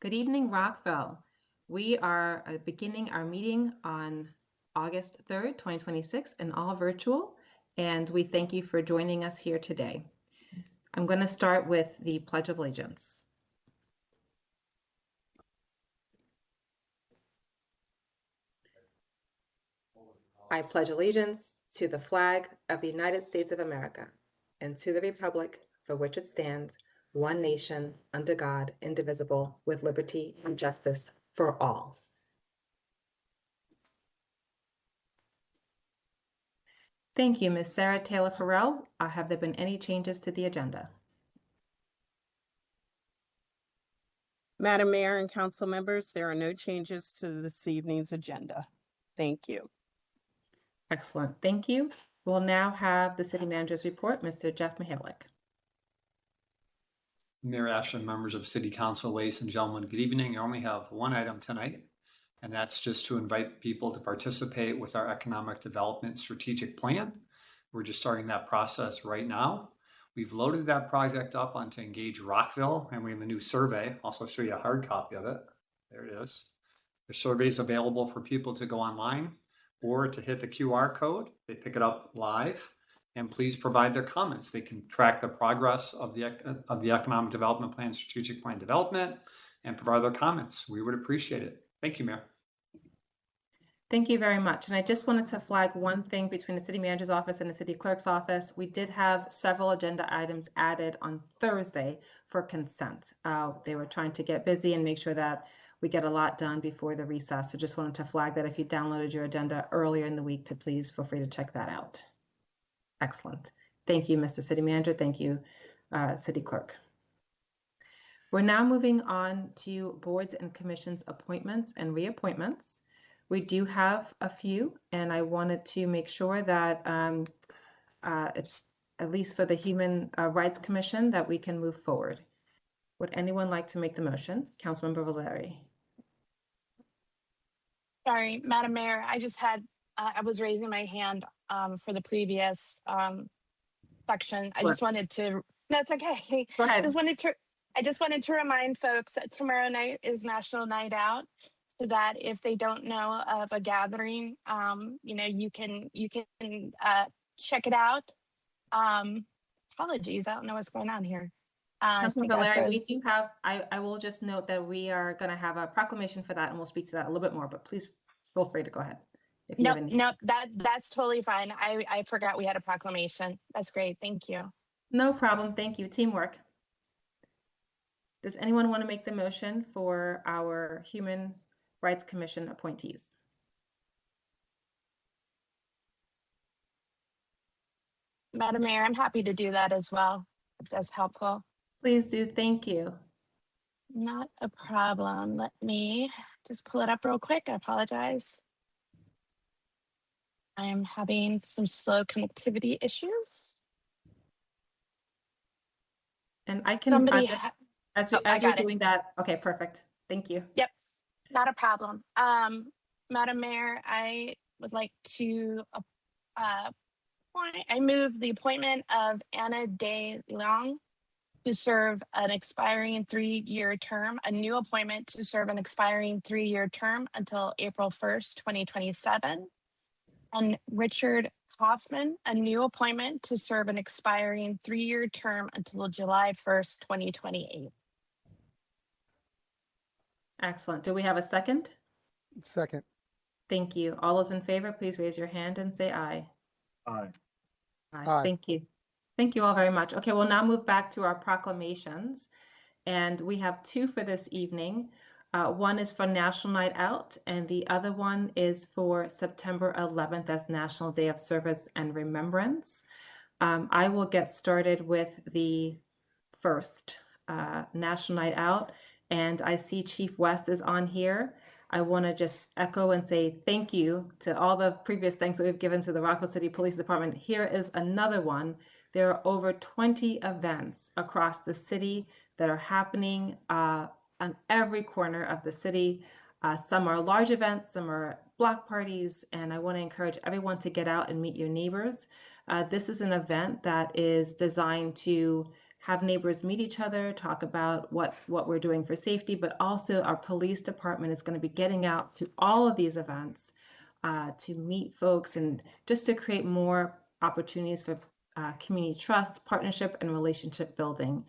Good evening, Rockville. We are beginning our meeting on August 3rd, 2026, and all virtual, and we thank you for joining us here today. I'm going to start with the Pledge of Allegiance. I pledge allegiance to the flag of the United States of America and to the republic for which it stands, one nation, under God, indivisible, with liberty and justice for all. Thank you, Ms. Sarah Taylor Farrell. Have there been any changes to the agenda? Madam Mayor and council members, there are no changes to this evening's agenda. Thank you. Excellent. Thank you. We'll now have the city manager's report, Mr. Jeff Mihalik. Mayor Ashton, members of City Council, ladies and gentlemen, good evening. I only have one item tonight, and that's just to invite people to participate with our economic development strategic plan. We're just starting that process right now. We've loaded that project up onto Engage Rockville, and we have a new survey. Also show you a hard copy of it. There it is. The survey is available for people to go online or to hit the QR code. They pick it up live. And please provide their comments. They can track the progress of the Economic Development Plan, Strategic Plan development, and provide their comments. We would appreciate it. Thank you, Mayor. Thank you very much. And I just wanted to flag one thing between the city manager's office and the city clerk's office. We did have several agenda items added on Thursday for consent. They were trying to get busy and make sure that we get a lot done before the recess. So just wanted to flag that if you downloaded your agenda earlier in the week, to please feel free to check that out. Excellent. Thank you, Mr. City Manager. Thank you, City Clerk. We're now moving on to boards and commissions appointments and reappointments. We do have a few, and I wanted to make sure that it's at least for the Human Rights Commission that we can move forward. Would anyone like to make the motion? Councilmember Valeri. Sorry, Madam Mayor, I just had, I was raising my hand for the previous section. I just wanted to, that's okay. Go ahead. I just wanted to remind folks that tomorrow night is National Night Out, so that if they don't know of a gathering, you can check it out. Apologies, I don't know what's going on here. Councilmember Valeri, we do have, I will just note that we are going to have a proclamation for that, and we'll speak to that a little bit more, but please feel free to go ahead. No, that's totally fine. I forgot we had a proclamation. That's great. Thank you. No problem. Thank you. Teamwork. Does anyone want to make the motion for our Human Rights Commission appointees? Madam Mayor, I'm happy to do that as well, if that's helpful. Please do. Thank you. Not a problem. Let me just pull it up real quick. I apologize. I am having some slow connectivity issues. And I can, as you're doing that, okay, perfect. Thank you. Yep, not a problem. Madam Mayor, I would like to, I move the appointment of Anna De Leong to serve an expiring 3-year term, a new appointment to serve an expiring 3-year term until April 1st, 2027. And Richard Kaufman, a new appointment to serve an expiring 3-year term until July 1st, 2028. Excellent. Do we have a second? Second. Thank you. All those in favor, please raise your hand and say aye. Aye. Aye. Thank you. Thank you all very much. Okay, we'll now move back to our proclamations. And we have two for this evening. One is for National Night Out, and the other one is for September 11th as National Day of Service and Remembrance. I will get started with the first National Night Out, and I see Chief West is on here. I want to just echo and say thank you to all the previous thanks that we've given to the Rockville City Police Department. Here is another one. There are over 20 events across the city that are happening on every corner of the city. Some are large events, some are block parties, and I want to encourage everyone to get out and meet your neighbors. This is an event that is designed to have neighbors meet each other, talk about what we're doing for safety, but also our police department is going to be getting out to all of these events to meet folks and just to create more opportunities for community trust, partnership, and relationship building.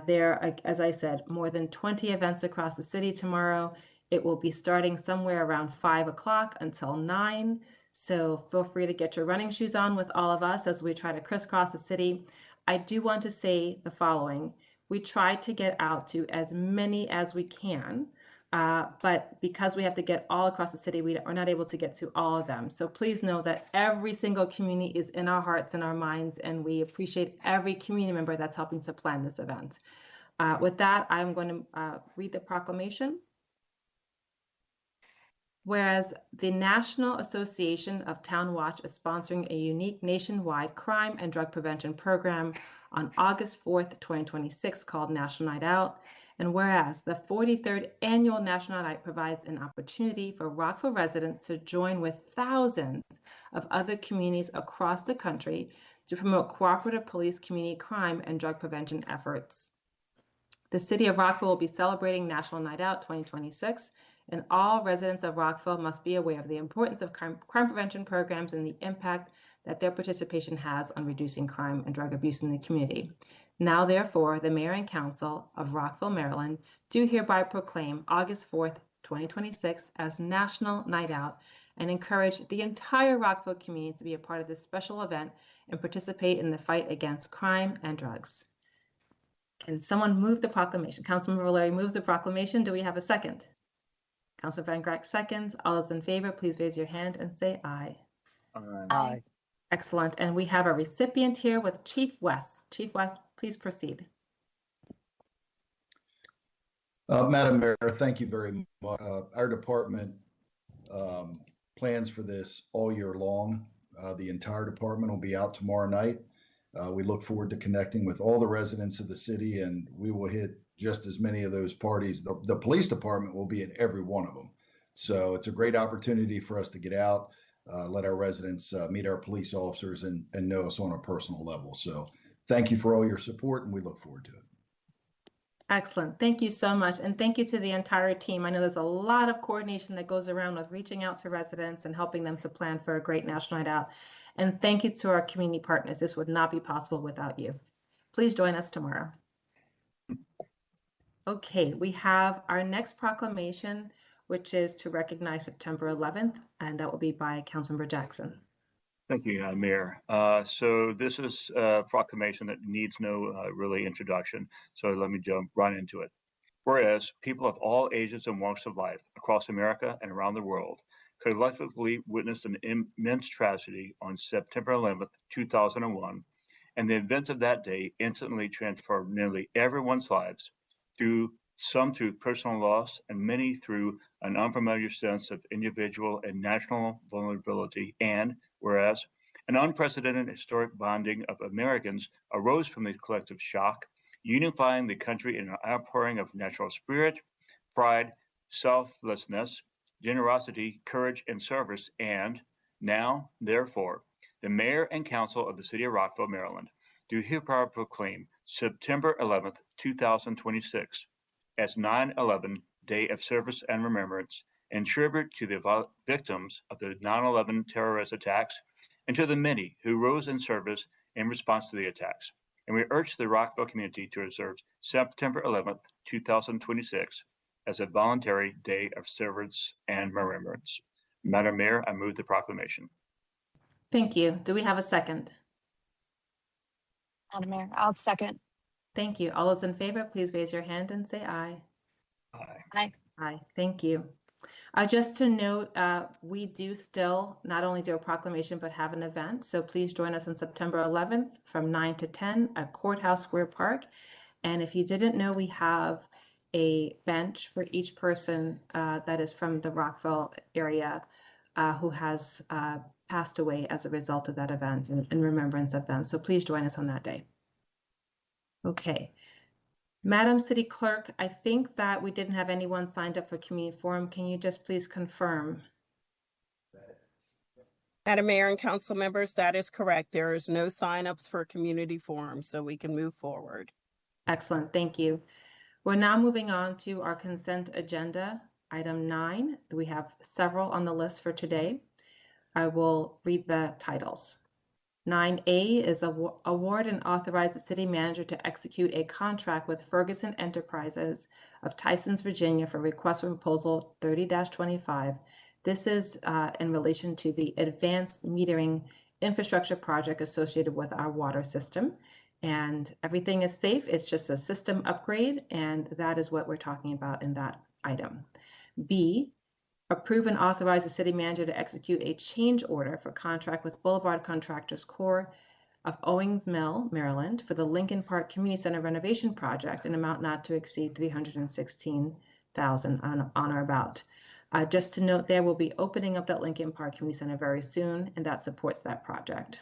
There are, as I said, more than 20 events across the city tomorrow. It will be starting somewhere around 5 o'clock until 9. So feel free to get your running shoes on with all of us as we try to crisscross the city. I do want to say the following. We try to get out to as many as we can, but because we have to get all across the city, we are not able to get to all of them. So please know that every single community is in our hearts and our minds, and we appreciate every community member that's helping to plan this event. With that, I'm going to read the proclamation. Whereas the National Association of Town Watch is sponsoring a unique nationwide crime and drug prevention program on August 4th, 2026 called National Night Out. And whereas the 43rd Annual National Night Out provides an opportunity for Rockville residents to join with thousands of other communities across the country to promote cooperative police community crime and drug prevention efforts. The City of Rockville will be celebrating National Night Out 2026, and all residents of Rockville must be aware of the importance of crime prevention programs and the impact that their participation has on reducing crime and drug abuse in the community. Now, therefore, the Mayor and Council of Rockville, Maryland, do hereby proclaim August 4th, 2026 as National Night Out and encourage the entire Rockville community to be a part of this special event and participate in the fight against crime and drugs. Can someone move the proclamation? Councilmember Larry moves the proclamation. Do we have a second? Councilor Van Grack seconds. All those in favor, please raise your hand and say aye. Aye. Excellent. And we have a recipient here with Chief West. Chief West, please proceed. Madam Mayor, thank you very much. Our department plans for this all year long. The entire department will be out tomorrow night. We look forward to connecting with all the residents of the city, and we will hit just as many of those parties. The police department will be at every one of them. So it's a great opportunity for us to get out, let our residents meet our police officers and know us on a personal level. So thank you for all your support, and we look forward to it. Excellent. Thank you so much. And thank you to the entire team. I know there's a lot of coordination that goes around with reaching out to residents and helping them to plan for a great National Night Out. And thank you to our community partners. This would not be possible without you. Please join us tomorrow. Okay, we have our next proclamation, which is to recognize September 11th, and that will be by Councilmember Jackson. Thank you, Mayor. So this is a proclamation that needs no really introduction, so let me jump right into it. Whereas people of all ages and walks of life across America and around the world collectively witnessed an immense tragedy on September 11th, 2001, and the events of that day instantly transformed nearly everyone's lives, through personal loss and many through an unfamiliar sense of individual and national vulnerability. And whereas an unprecedented historic bonding of Americans arose from the collective shock, unifying the country in an outpouring of natural spirit, pride, selflessness, generosity, courage, and service. And now, therefore, the Mayor and Council of the City of Rockville, Maryland, do hereby proclaim September 11th, 2026 as 9/11 Day of Service and Remembrance, in tribute to the victims of the 9/11 terrorist attacks and to the many who rose in service in response to the attacks. And we urge the Rockville community to observe September 11th, 2026 as a voluntary day of service and remembrance. Madam Mayor, I move the proclamation. Thank you. Do we have a second? Madam Mayor, I'll second. Thank you. All those in favor, please raise your hand and say aye. Aye. Aye. Aye. Thank you. Just to note, we do still not only do a proclamation, but have an event. So please join us on September 11th from 9 to 10 at Courthouse Square Park. And if you didn't know, we have a bench for each person that is from the Rockville area who has passed away as a result of that event in remembrance of them. So please join us on that day. Okay. Madam City Clerk, I think that we didn't have anyone signed up for community forum. Can you just please confirm? Madam Mayor and council members, that is correct. There is no signups for community forum, so we can move forward. Excellent, thank you. We're now moving on to our consent agenda, item 9. We have several on the list for today. I will read the titles. 9A is award and authorize the city manager to execute a contract with Ferguson Enterprises of Tysons, Virginia for request for proposal 30-25. This is in relation to the advanced metering infrastructure project associated with our water system. And everything is safe. It's just a system upgrade, and that is what we're talking about in that item. B, approve and authorize the city manager to execute a change order for contract with Boulevard Contractors Corps of Owings Mill, Maryland, for the Lincoln Park Community Center renovation project in amount not to exceed $316,000 on or about. Just to note, there will be opening up that Lincoln Park Community Center very soon, and that supports that project.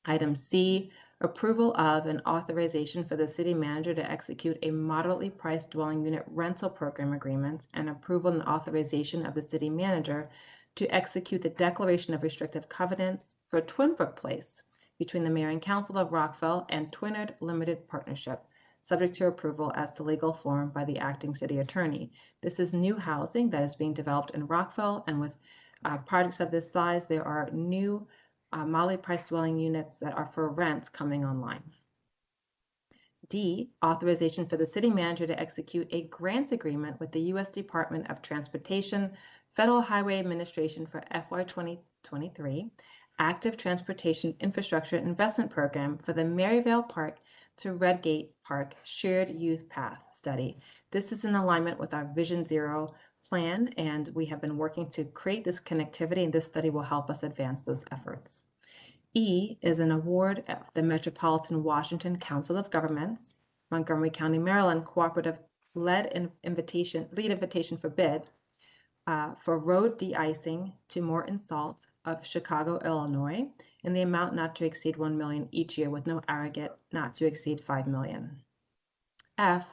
Item C, approval of an authorization for the city manager to execute a moderately priced dwelling unit rental program agreement, and approval and authorization of the city manager to execute the declaration of restrictive covenants for Twinbrook Place between the mayor and council of Rockville and Twinard Limited Partnership, subject to approval as to legal form by the acting city attorney. This is new housing that is being developed in Rockville, and with projects of this size, there are new moderately priced dwelling units that are for rent coming online. D, authorization for the city manager to execute a grant agreement with the U.S. Department of Transportation, Federal Highway Administration for FY 2023 Active Transportation Infrastructure Investment Program for the Maryvale Park to Redgate Park Shared Youth Path Study. This is in alignment with our Vision Zero plan, and we have been working to create this connectivity, and this study will help us advance those efforts. E is an award of the Metropolitan Washington Council of Governments, Montgomery County, Maryland Cooperative lead invitation for bid for road de-icing to Morton Salt of Chicago, Illinois, in the amount not to exceed $1 million each year with no aggregate not to exceed $5 million. F,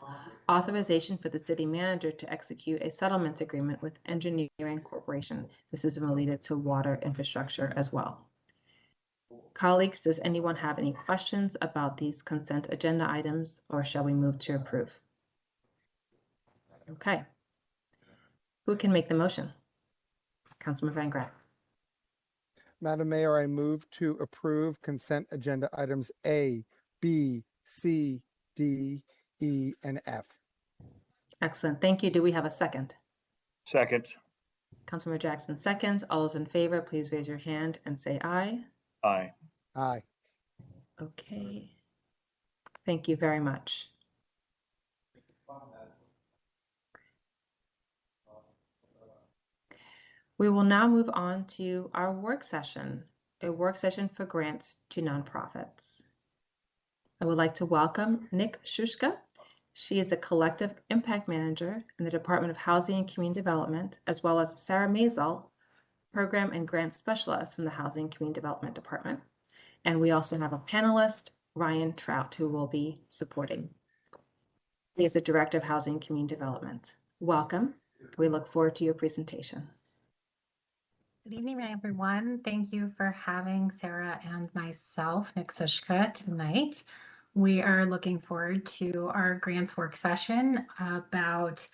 authorization for the city manager to execute a settlement agreement with Engineering Corporation. This is related to water infrastructure as well. Colleagues, does anyone have any questions about these consent agenda items, or shall we move to approve? Okay. Who can make the motion? Councilman Van Graff. Madam Mayor, I move to approve consent agenda items A, B, C, D, E, and F. Excellent. Thank you. Do we have a second? Second. Councilmember Jackson seconds. All those in favor, please raise your hand and say aye. Aye. Aye. Okay. Thank you very much. We will now move on to our work session, a work session for grants to nonprofits. I would like to welcome Nick Shushka. She is the Collective Impact Manager in the Department of Housing and Community Development, as well as Sarah Mazel, Program and Grant Specialist from the Housing and Community Development Department. And we also have a panelist, Ryan Trout, who will be supporting. He is the Director of Housing and Community Development. Welcome. We look forward to your presentation. Good evening, everyone. Thank you for having Sarah and myself, Nick Sushka, tonight. We are looking forward to our grants work session about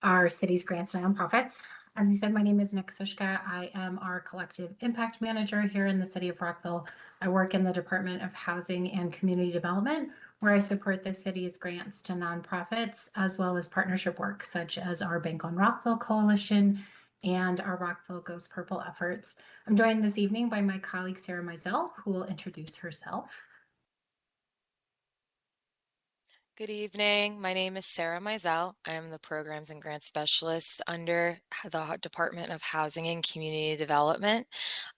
our city's grants to nonprofits. As you said, my name is Nick Sushka. I am our Collective Impact Manager here in the city of Rockville. I work in the Department of Housing and Community Development, where I support the city's grants to nonprofits, as well as partnership work, such as our Bank on Rockville Coalition and our Rockville Goes Purple efforts. I'm joined this evening by my colleague, Sarah Mazel, who will introduce herself. Good evening. My name is Sarah Mazel. I am the Programs and Grants Specialist under the Department of Housing and Community Development.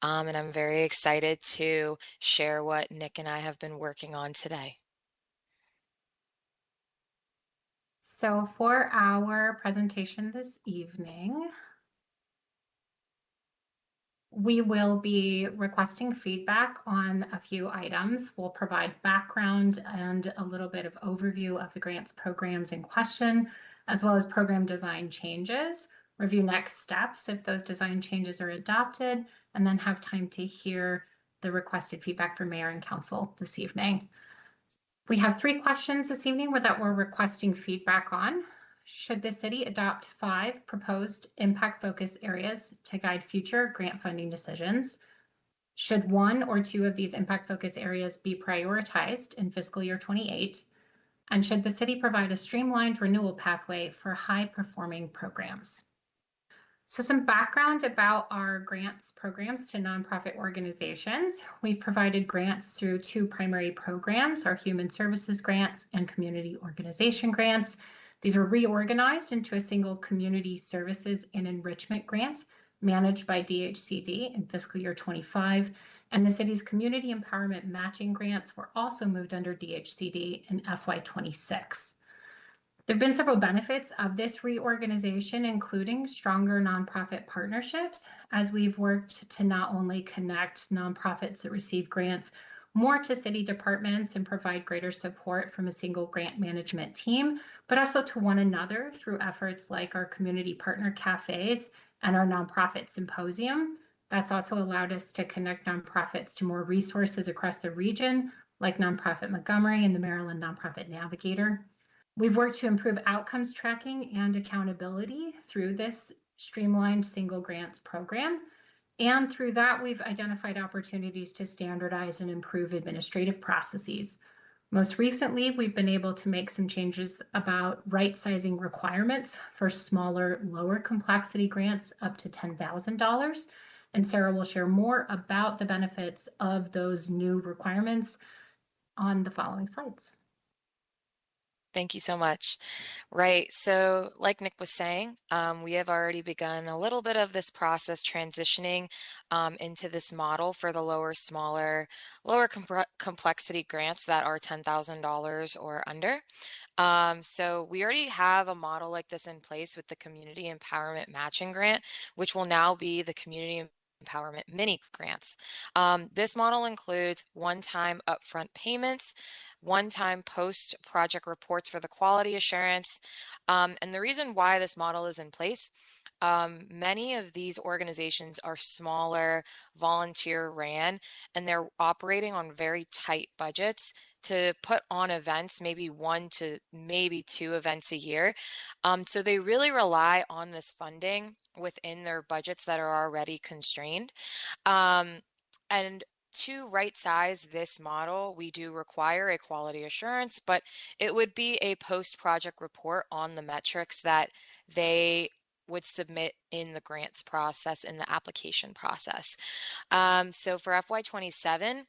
And I'm very excited to share what Nick and I have been working on today. So for our presentation this evening, we will be requesting feedback on a few items. We'll provide background and a little bit of overview of the grants programs in question, as well as program design changes, review next steps if those design changes are adopted, and then have time to hear the requested feedback from Mayor and Council this evening. We have 3 questions this evening that we're requesting feedback on. Should the city adopt 5 proposed impact focus areas to guide future grant funding decisions? Should 1 or 2 of these impact focus areas be prioritized in fiscal year 28? And should the city provide a streamlined renewal pathway for high-performing programs? So some background about our grants programs to nonprofit organizations. We've provided grants through 2 primary programs, our human services grants and community organization grants. These were reorganized into a single community services and enrichment grant managed by DHCD in fiscal year 25. And the city's community empowerment matching grants were also moved under DHCD in FY 26. There have been several benefits of this reorganization, including stronger nonprofit partnerships, as we've worked to not only connect nonprofits that receive grants more to city departments and provide greater support from a single grant management team, but also to one another through efforts like our community partner cafes and our nonprofit symposium. That's also allowed us to connect nonprofits to more resources across the region, like Nonprofit Montgomery and the Maryland Nonprofit Navigator. We've worked to improve outcomes tracking and accountability through this streamlined single grants program. And through that, we've identified opportunities to standardize and improve administrative processes. Most recently, we've been able to make some changes about right-sizing requirements for smaller, lower complexity grants up to $10,000. And Sarah will share more about the benefits of those new requirements on the following slides. Thank you so much. Right. So like Nick was saying, we have already begun a little bit of this process transitioning into this model for the lower complexity grants that are $10,000 or under. So we already have a model like this in place with the Community Empowerment Matching Grant, which will now be the Community Empowerment Mini Grants. This model includes one-time upfront payments, one-time post-project reports for the quality assurance. And the reason why this model is in place, many of these organizations are smaller, volunteer ran, and they're operating on very tight budgets to put on events, maybe 1 to maybe 2 events a year. So they really rely on this funding within their budgets that are already constrained. And to right size this model, we do require a quality assurance, but it would be a post-project report on the metrics that they would submit in the grants process, in the application process. So for FY27,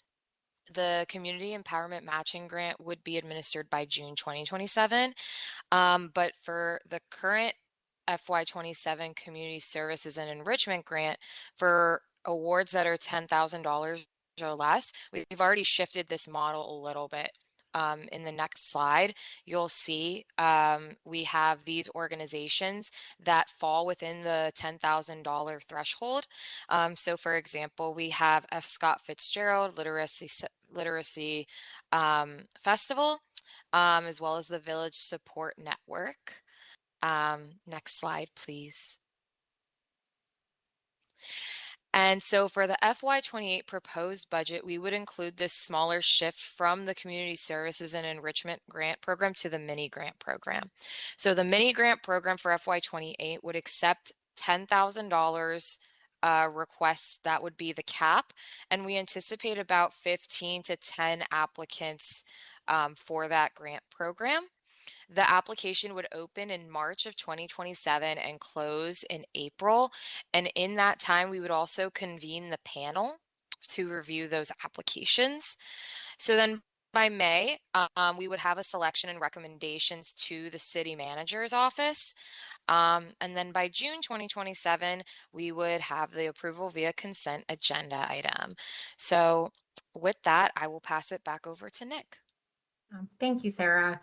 the Community Empowerment Matching Grant would be administered by June 2027. But for the current FY27 Community Services and Enrichment Grant, for awards that are $10,000 or less, we've already shifted this model a little bit. In the next slide, you'll see we have these organizations that fall within the $10,000 threshold. So for example, we have F. Scott Fitzgerald Literacy Festival, as well as the Village Support Network. Next slide, please. And so for the FY28 proposed budget, we would include this smaller shift from the Community Services and Enrichment Grant Program to the Mini Grant Program. So the Mini Grant Program for FY28 would accept $10,000 requests. That would be the cap. And we anticipate about 15 to 10 applicants for that grant program. The application would open in March of 2027 and close in April. And in that time, we would also convene the panel to review those applications. So then by May, we would have a selection and recommendations to the city manager's office. And then by June 2027, we would have the approval via consent agenda item. So with that, I will pass it back over to Nick. Thank you, Sarah.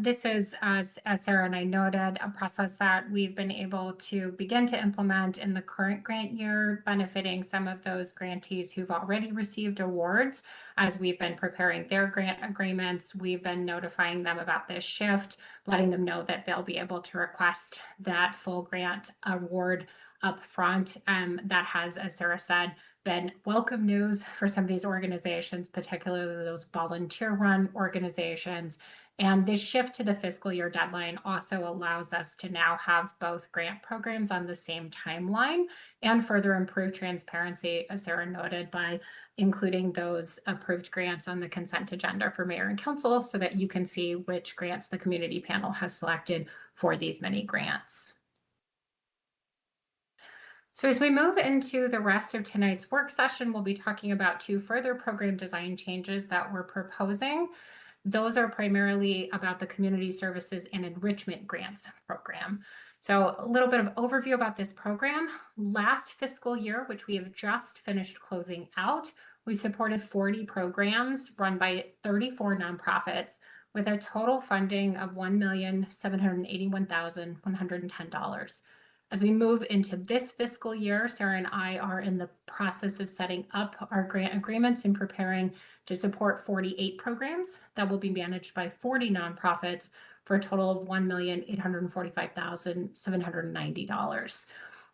This is, as Sarah and I noted, a process that we've been able to begin to implement in the current grant year, benefiting some of those grantees who've already received awards. As we've been preparing their grant agreements, we've been notifying them about this shift, letting them know that they'll be able to request that full grant award up front. That has, as Sarah said, been welcome news for some of these organizations, particularly those volunteer-run organizations. And this shift to the fiscal year deadline also allows us to now have both grant programs on the same timeline and further improve transparency, as Sarah noted, by including those approved grants on the consent agenda for mayor and council so that you can see which grants the community panel has selected for these many grants. So as we move into the rest of tonight's work session, we'll be talking about 2 further program design changes that we're proposing. Those are primarily about the Community Services and Enrichment Grants program. So a little bit of overview about this program. Last fiscal year, which we have just finished closing out, we supported 40 programs run by 34 nonprofits with a total funding of $1,781,110. As we move into this fiscal year, Sarah and I are in the process of setting up our grant agreements and preparing to support 48 programs that will be managed by 40 nonprofits for a total of $1,845,790.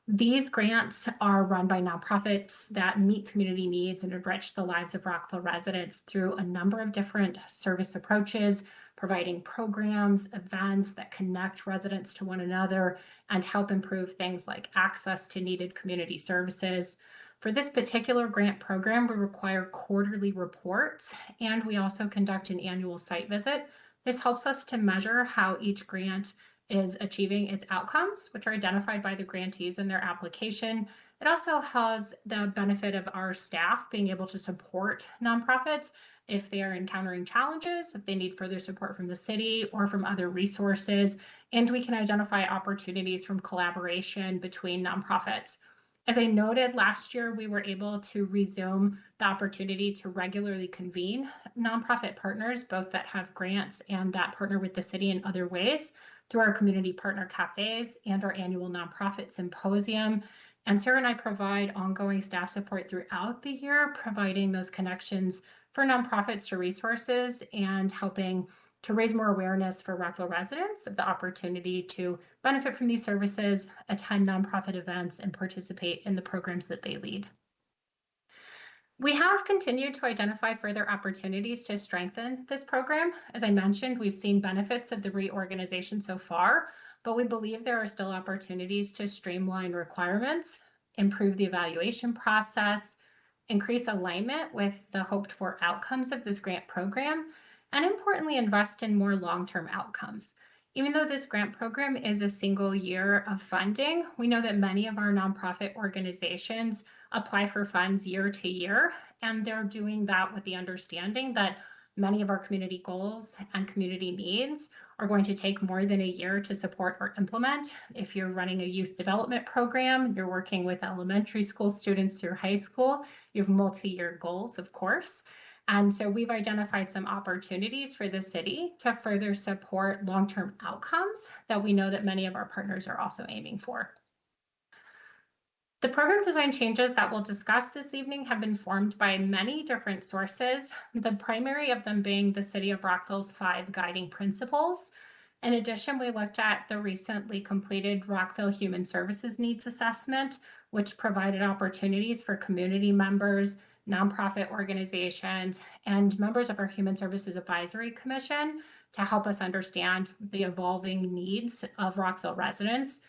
These grants are run by nonprofits that meet community needs and enrich the lives of Rockville residents through a number of different service approaches, providing programs, events that connect residents to one another and help improve things like access to needed community services. For this particular grant program, we require quarterly reports, and we also conduct an annual site visit. This helps us to measure how each grant is achieving its outcomes, which are identified by the grantees in their application. It also has the benefit of our staff being able to support nonprofits if they are encountering challenges, if they need further support from the city or from other resources, and we can identify opportunities from collaboration between nonprofits. As I noted, last year, we were able to resume the opportunity to regularly convene nonprofit partners, both that have grants and that partner with the city in other ways, through our community partner cafes and our annual nonprofit symposium. And Sarah and I provide ongoing staff support throughout the year, providing those connections for nonprofits to resources and helping to raise more awareness for Rockville residents of the opportunity to benefit from these services, attend nonprofit events, and participate in the programs that they lead. We have continued to identify further opportunities to strengthen this program. As I mentioned, we've seen benefits of the reorganization so far, but we believe there are still opportunities to streamline requirements, improve the evaluation process, increase alignment with the hoped for outcomes of this grant program, and importantly, invest in more long-term outcomes. Even though this grant program is a single year of funding, we know that many of our nonprofit organizations apply for funds year to year, and they're doing that with the understanding that many of our community goals and community needs are going to take more than a year to support or implement. If you're running a youth development program, you're working with elementary school students through high school, you have multi-year goals, of course. And so we've identified some opportunities for the city to further support long-term outcomes that we know that many of our partners are also aiming for. The program design changes that we'll discuss this evening have been formed by many different sources, the primary of them being the City of Rockville's 5 guiding principles. In addition, we looked at the recently completed Rockville Human Services Needs Assessment, which provided opportunities for community members, nonprofit organizations, and members of our Human Services Advisory Commission to help us understand the evolving needs of Rockville residents.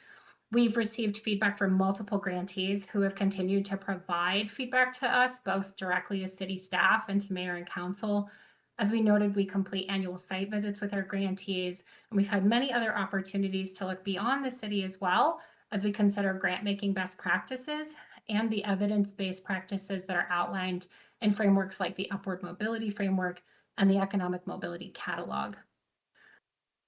We've received feedback from multiple grantees who have continued to provide feedback to us, both directly as city staff and to mayor and council. As we noted, we complete annual site visits with our grantees, and we've had many other opportunities to look beyond the city as well as we consider grant-making best practices and the evidence-based practices that are outlined in frameworks like the Upward Mobility Framework and the Economic Mobility Catalog.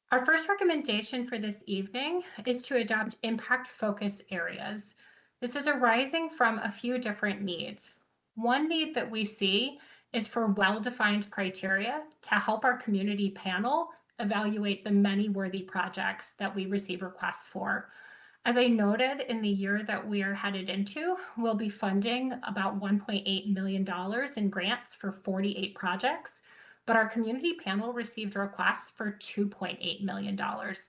Our first recommendation for this evening is to adopt impact focus areas. This is arising from a few different needs. One need that we see is for well-defined criteria to help our community panel evaluate the many worthy projects that we receive requests for. As I noted, in the year that we are headed into, we'll be funding about $1.8 million in grants for 48 projects, but our community panel received requests for $2.8 million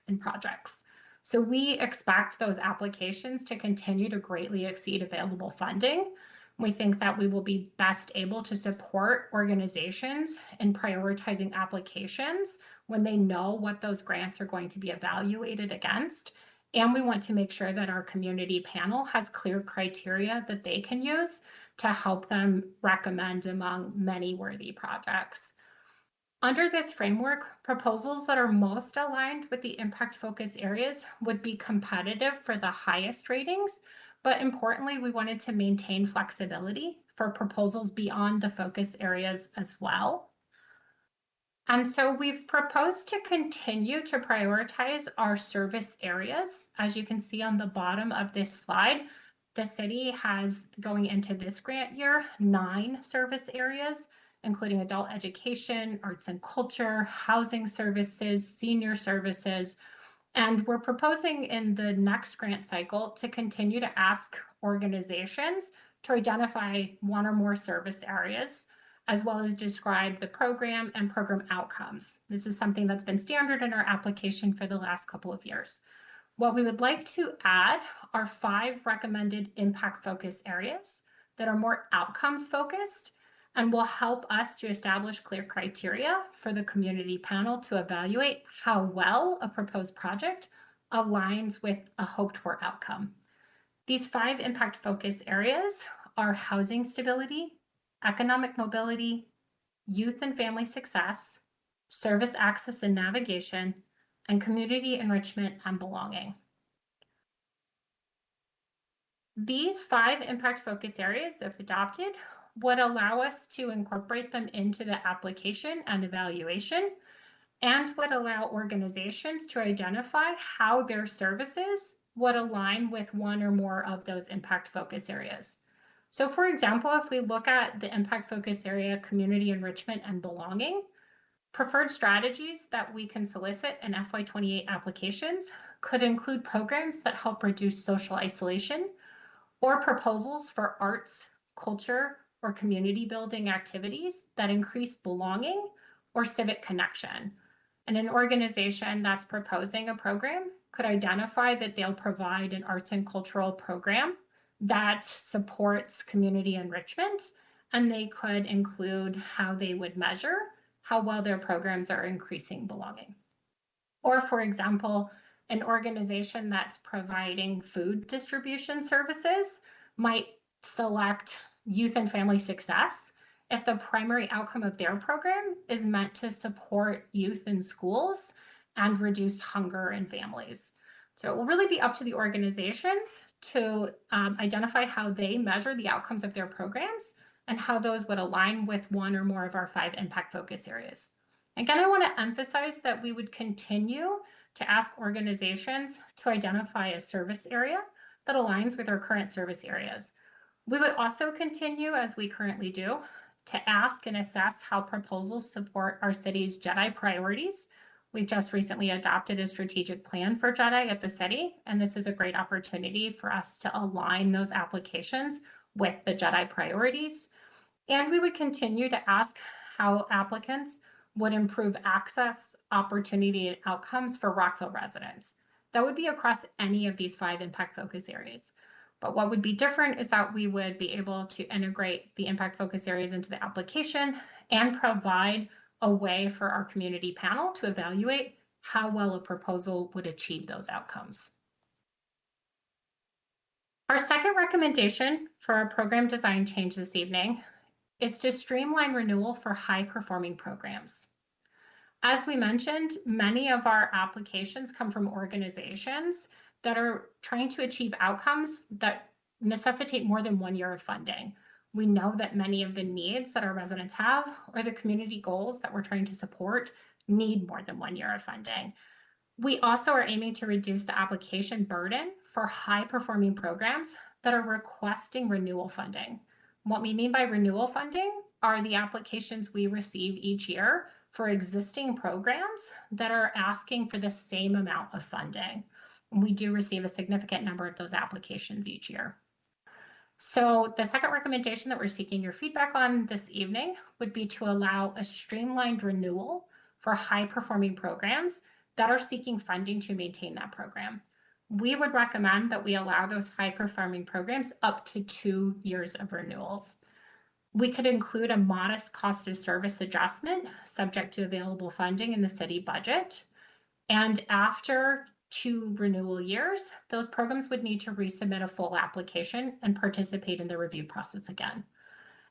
in projects. So we expect those applications to continue to greatly exceed available funding. We think that we will be best able to support organizations in prioritizing applications when they know what those grants are going to be evaluated against. And we want to make sure that our community panel has clear criteria that they can use to help them recommend among many worthy projects. Under this framework, proposals that are most aligned with the impact focus areas would be competitive for the highest ratings, but importantly, we wanted to maintain flexibility for proposals beyond the focus areas as well. And so we've proposed to continue to prioritize our service areas. As you can see on the bottom of this slide, the city has, going into this grant year, 9 service areas, including adult education, arts and culture, housing services, senior services. And we're proposing in the next grant cycle to continue to ask organizations to identify 1 or more service areas, as well as describe the program and program outcomes. This is something that's been standard in our application for the last couple of years. What we would like to add are 5 recommended impact focus areas that are more outcomes focused and will help us to establish clear criteria for the community panel to evaluate how well a proposed project aligns with a hoped for outcome. These 5 impact focus areas are housing stability, economic mobility, youth and family success, service access and navigation, and community enrichment and belonging. These 5 impact focus areas, if adopted, would allow us to incorporate them into the application and evaluation, and would allow organizations to identify how their services would align with 1 or more of those impact focus areas. So for example, if we look at the impact focus area, community enrichment and belonging, preferred strategies that we can solicit in FY28 applications could include programs that help reduce social isolation, or proposals for arts, culture, or community building activities that increase belonging or civic connection. And an organization that's proposing a program could identify that they'll provide an arts and cultural program that supports community enrichment, and they could include how they would measure how well their programs are increasing belonging. Or for example, an organization that's providing food distribution services might select youth and family success if the primary outcome of their program is meant to support youth in schools and reduce hunger in families. So it will really be up to the organizations to identify how they measure the outcomes of their programs and how those would align with 1 or more of our 5 impact focus areas. Again, I want to emphasize that we would continue to ask organizations to identify a service area that aligns with our current service areas. We would also continue, as we currently do, to ask and assess how proposals support our city's JEDI priorities. We've just recently adopted a strategic plan for JEDI at the city, and this is a great opportunity for us to align those applications with the JEDI priorities. And we would continue to ask how applicants would improve access, opportunity, and outcomes for Rockville residents. That would be across any of these 5 impact focus areas. But what would be different is that we would be able to integrate the impact focus areas into the application and provide a way for our community panel to evaluate how well a proposal would achieve those outcomes. Our second recommendation for our program design change this evening is to streamline renewal for high-performing programs. As we mentioned, many of our applications come from organizations that are trying to achieve outcomes that necessitate more than 1 year of funding. We know that many of the needs that our residents have or the community goals that we're trying to support need more than 1 year of funding. We also are aiming to reduce the application burden for high-performing programs that are requesting renewal funding. What we mean by renewal funding are the applications we receive each year for existing programs that are asking for the same amount of funding. And we do receive a significant number of those applications each year. So the second recommendation that we're seeking your feedback on this evening would be to allow a streamlined renewal for high-performing programs that are seeking funding to maintain that program. we would recommend that we allow those high-performing programs up to 2 years of renewals. We could include a modest cost of service adjustment subject to available funding in the city budget. And after 2 renewal years, those programs would need to resubmit a full application and participate in the review process again.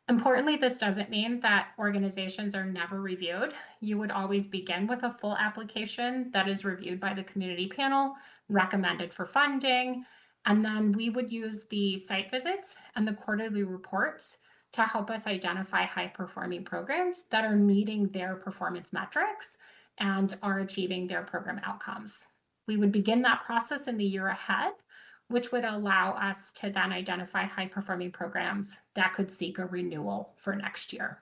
Importantly, this doesn't mean that organizations are never reviewed. You would always begin with a full application that is reviewed by the community panel, recommended for funding, and then we would use the site visits and the quarterly reports to help us identify high-performing programs that are meeting their performance metrics and are achieving their program outcomes. We would begin that process in the year ahead, which would allow us to then identify high-performing programs that could seek a renewal for next year.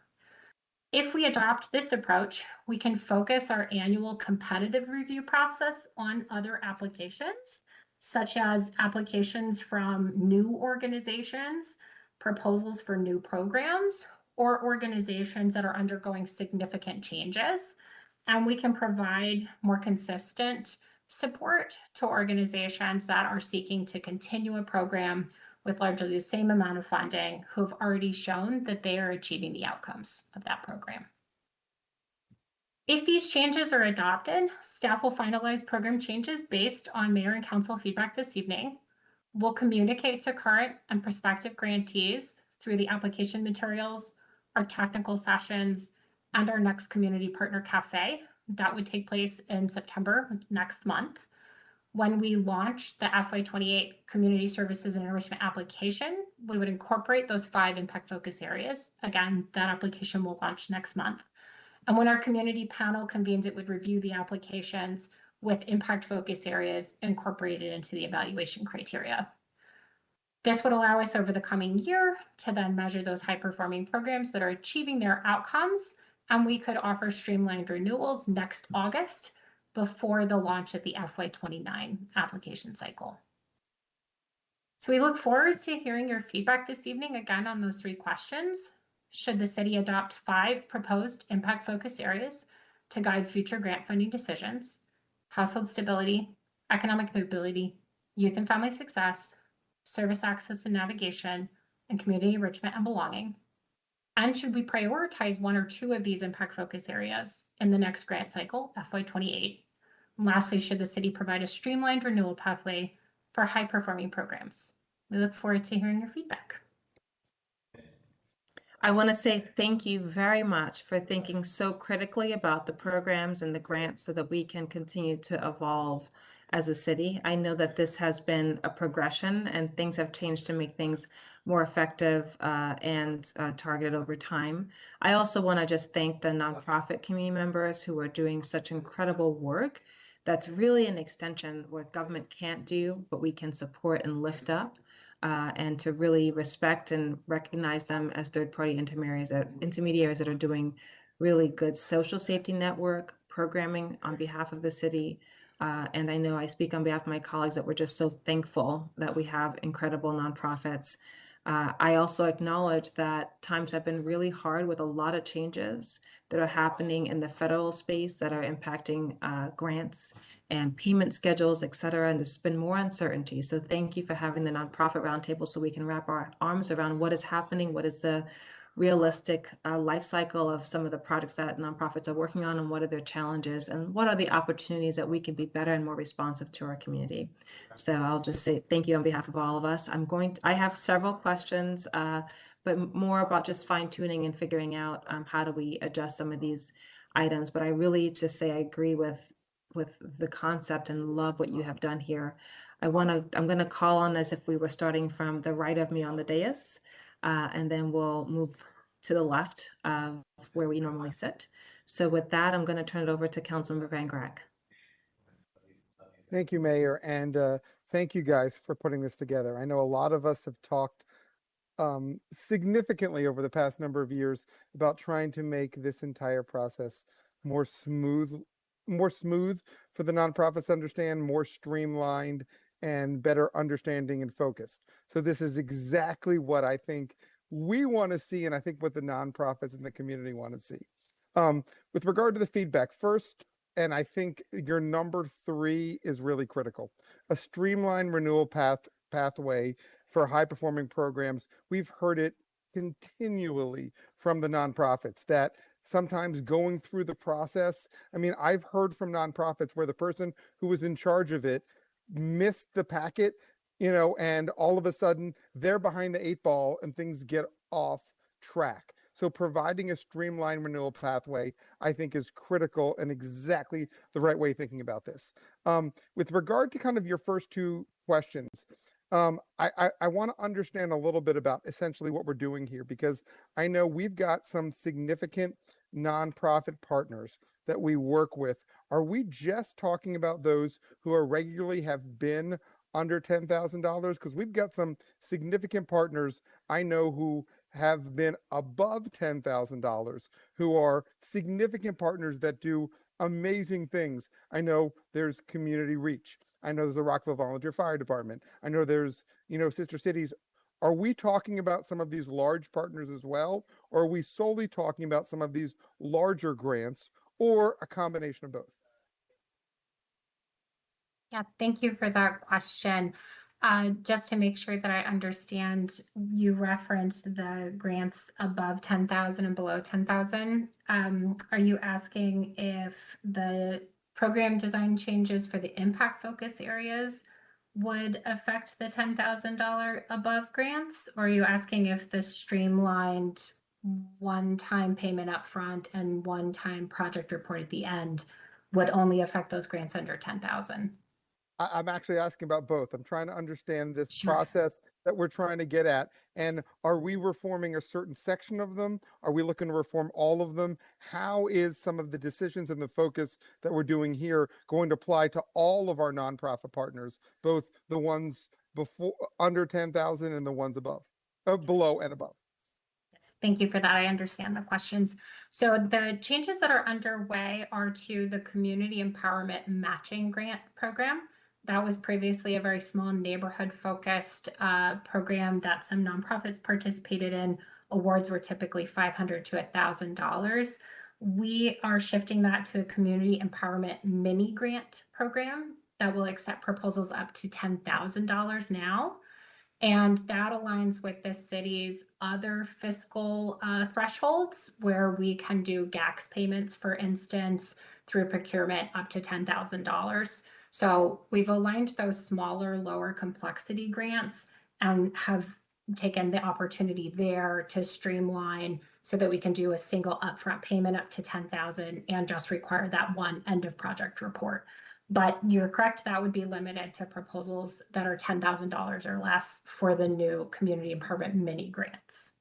If we adopt this approach, we can focus our annual competitive review process on other applications, such as applications from new organizations, proposals for new programs, or organizations that are undergoing significant changes. And we can provide more consistent support to organizations that are seeking to continue a program with largely the same amount of funding who have already shown that they are achieving the outcomes of that program. If these changes are adopted, staff will finalize program changes based on mayor and council feedback this evening. We'll communicate to current and prospective grantees through the application materials, our technical sessions, and our next community partner cafe. That would take place in September next month. When we launch the FY28 Community Services and Enrichment application, we would incorporate those 5 impact focus areas. Again, that application will launch next month. And when our community panel convenes, it would review the applications with impact focus areas incorporated into the evaluation criteria. This would allow us over the coming year to then measure those high-performing programs that are achieving their outcomes, and we could offer streamlined renewals next August before the launch of the FY29 application cycle. So we look forward to hearing your feedback this evening again on those 3 questions. Should the city adopt 5 proposed impact focus areas to guide future grant funding decisions? Household stability, economic mobility, youth and family success, service access and navigation, and community enrichment and belonging. And should we prioritize 1 or 2 of these impact focus areas in the next grant cycle, FY28? And lastly, should the city provide a streamlined renewal pathway for high-performing programs? We look forward to hearing your feedback. I want to say thank you very much for thinking so critically about the programs and the grants so that we can continue to evolve as a city. I know that this has been a progression and things have changed to make things more effective and targeted over time. I also want to just thank the nonprofit community members who are doing such incredible work. That's really an extension what government can't do, but we can support and lift up. And to really respect and recognize them as third-party intermediaries that are doing really good social safety network programming on behalf of the city. And I know I speak on behalf of my colleagues that we're just so thankful that we have incredible nonprofits. I also acknowledge that times have been really hard with a lot of changes that are happening in the federal space that are impacting grants and payment schedules, et cetera. And there's been more uncertainty. So thank you for having the nonprofit roundtable so we can wrap our arms around what is happening, what is the realistic life cycle of some of the projects that nonprofits are working on, and what are their challenges, and what are the opportunities that we can be better and more responsive to our community. So I'll just say thank you on behalf of all of us. I have several questions, but more about just fine tuning and figuring out how do we adjust some of these items. But I really just say I agree with the concept and love what you have done here. I'm going to call on as if we were starting from the right of me on the dais. And then we'll move to the left of where we normally sit. So with that, I'm going to turn it over to Councilmember Van Grack. Thank you, Mayor, and thank you guys for putting this together. I know a lot of us have talked significantly over the past number of years about trying to make this entire process more smooth for the nonprofits to understand, more streamlined, and better understanding and focused. So this is exactly what I think we want to see, and I think what the nonprofits and the community want to see. With regard to the feedback, first, and I think your number 3 is really critical. A streamlined renewal pathway for high performing programs. We've heard it continually from the nonprofits that sometimes going through the process, I mean, I've heard from nonprofits where the person who was in charge of it missed the packet, and all of a sudden they're behind the 8 ball and things get off track. So providing a streamlined renewal pathway, I think, is critical and exactly the right way of thinking about this. With regard to kind of your first 2 questions, I want to understand a little bit about essentially what we're doing here, because I know we've got some significant nonprofit partners that we work with. Are we just talking about those who are regularly have been under $10,000? Because we've got some significant partners I know who have been above $10,000, who are significant partners that do amazing things. I know there's Community Reach. I know there's the Rockville Volunteer Fire Department. I know there's, sister cities. Are we talking about some of these large partners as well? Or are we solely talking about some of these larger grants, or a combination of both? Yeah, thank you for that question. Just to make sure that I understand, you referenced the grants above 10,000 and below 10,000. Are you asking if the program design changes for the impact focus areas would affect the $10,000 above grants? Or are you asking if the streamlined one-time payment upfront and one-time project report at the end would only affect those grants under 10,000? I'm actually asking about both. I'm trying to understand this Sure. process that we're trying to get at. And are we reforming a certain section of them? Are we looking to reform all of them? How is some of the decisions and the focus that we're doing here going to apply to all of our nonprofit partners, both the ones before under 10,000 and the ones above, below and above? Yes, thank you for that. I understand the questions. So the changes that are underway are to the Community Empowerment Matching Grant Program. That was previously a very small neighborhood-focused program that some nonprofits participated in. Awards were typically $500 to $1,000. We are shifting that to a Community Empowerment Mini Grant Program that will accept proposals up to $10,000 now. And that aligns with the city's other fiscal thresholds, where we can do GACS payments, for instance, through procurement up to $10,000. So we've aligned those smaller, lower complexity grants and have taken the opportunity there to streamline so that we can do a single upfront payment up to $10,000 and just require that one end of project report. But you're correct, that would be limited to proposals that are $10,000 or less for the new Community Empowerment Mini Grants.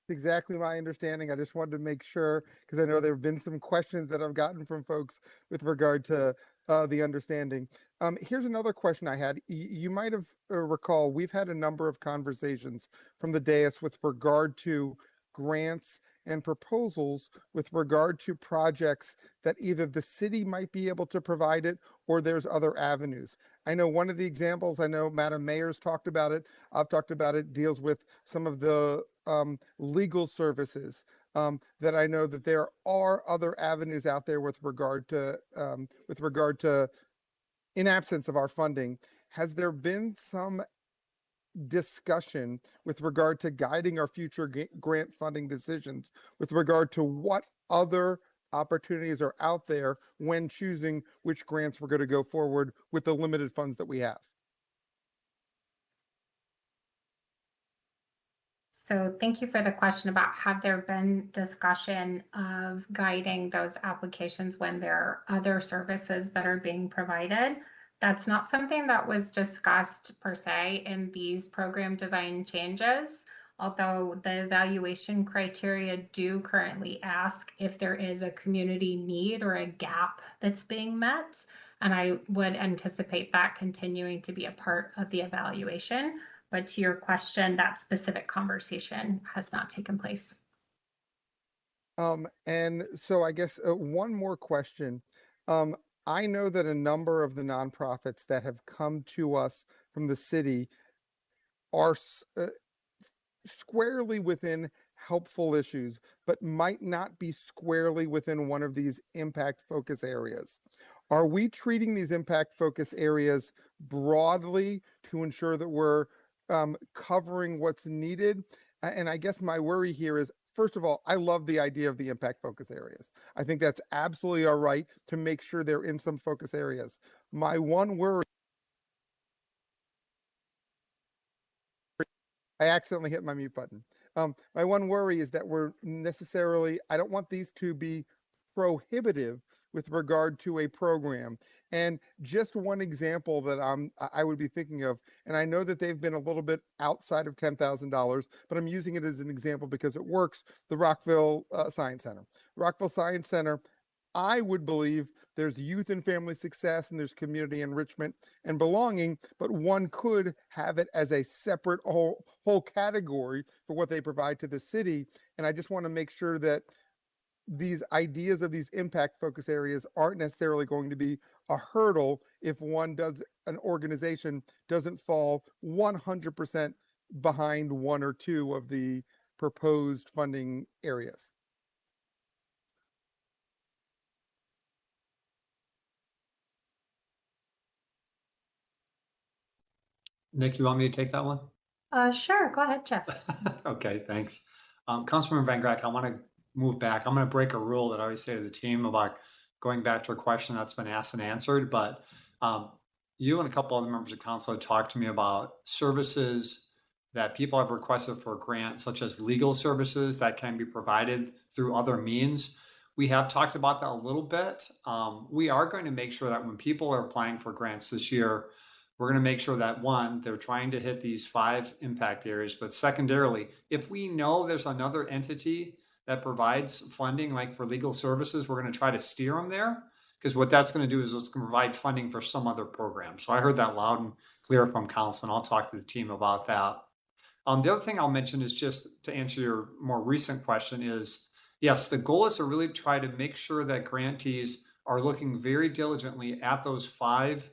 Exactly my understanding. I just wanted to make sure, because I know there have been some questions that I've gotten from folks with regard to the understanding. Here's another question I had. You might have recall, we've had a number of conversations from the dais with regard to grants and proposals with regard to projects that either the city might be able to provide it, or there's other avenues. I know one of the examples, I know Madam Mayor's talked about it, I've talked about it, deals with some of the legal services that I know that there are other avenues out there with regard to in absence of our funding. Has there been some discussion with regard to guiding our future grant funding decisions with regard to what other opportunities are out there when choosing which grants we're going to go forward with the limited funds that we have? So thank you for the question about, have there been discussion of guiding those applications when there are other services that are being provided? That's not something that was discussed per se in these program design changes, although the evaluation criteria do currently ask if there is a community need or a gap that's being met. And I would anticipate that continuing to be a part of the evaluation. But to your question, that specific conversation has not taken place. And so I guess one more question. I know that a number of the nonprofits that have come to us from the city are squarely within helpful issues, but might not be squarely within one of these impact focus areas. Are we treating these impact focus areas broadly to ensure that we're covering what's needed? And I guess my worry here is, first of all, I love the idea of the impact focus areas. I think that's absolutely all right to make sure they're in some focus areas. My one worry, I accidentally hit my mute button. My one worry is that I don't want these to be prohibitive with regard to a program. And just one example that I would be thinking of, and I know that they've been a little bit outside of $10,000, but I'm using it as an example because it works, the Rockville Science Center. Rockville Science Center, I would believe there's youth and family success and there's community enrichment and belonging, but one could have it as a separate whole category for what they provide to the city. And I just want to make sure that these ideas of these impact focus areas aren't necessarily going to be a hurdle if an organization doesn't fall 100% behind one or two of the proposed funding areas. Nick, you want me to take that one? Sure, go ahead, Jeff. Okay, thanks. Councilmember Van Grack, I want to move back. I'm going to break a rule that I always say to the team about going back to a question that's been asked and answered. But you and a couple other members of council have talked to me about services that people have requested for a grant, such as legal services that can be provided through other means. We have talked about that a little bit. We are going to make sure that when people are applying for grants this year, we're going to make sure that, one, they're trying to hit these 5 impact areas, but secondarily, if we know there's another entity that provides funding, like for legal services, we're going to try to steer them there, because what that's going to do is it's going to provide funding for some other program. So I heard that loud and clear from council, and I'll talk to the team about that. The other thing I'll mention is, just to answer your more recent question, is yes, the goal is to really try to make sure that grantees are looking very diligently at those 5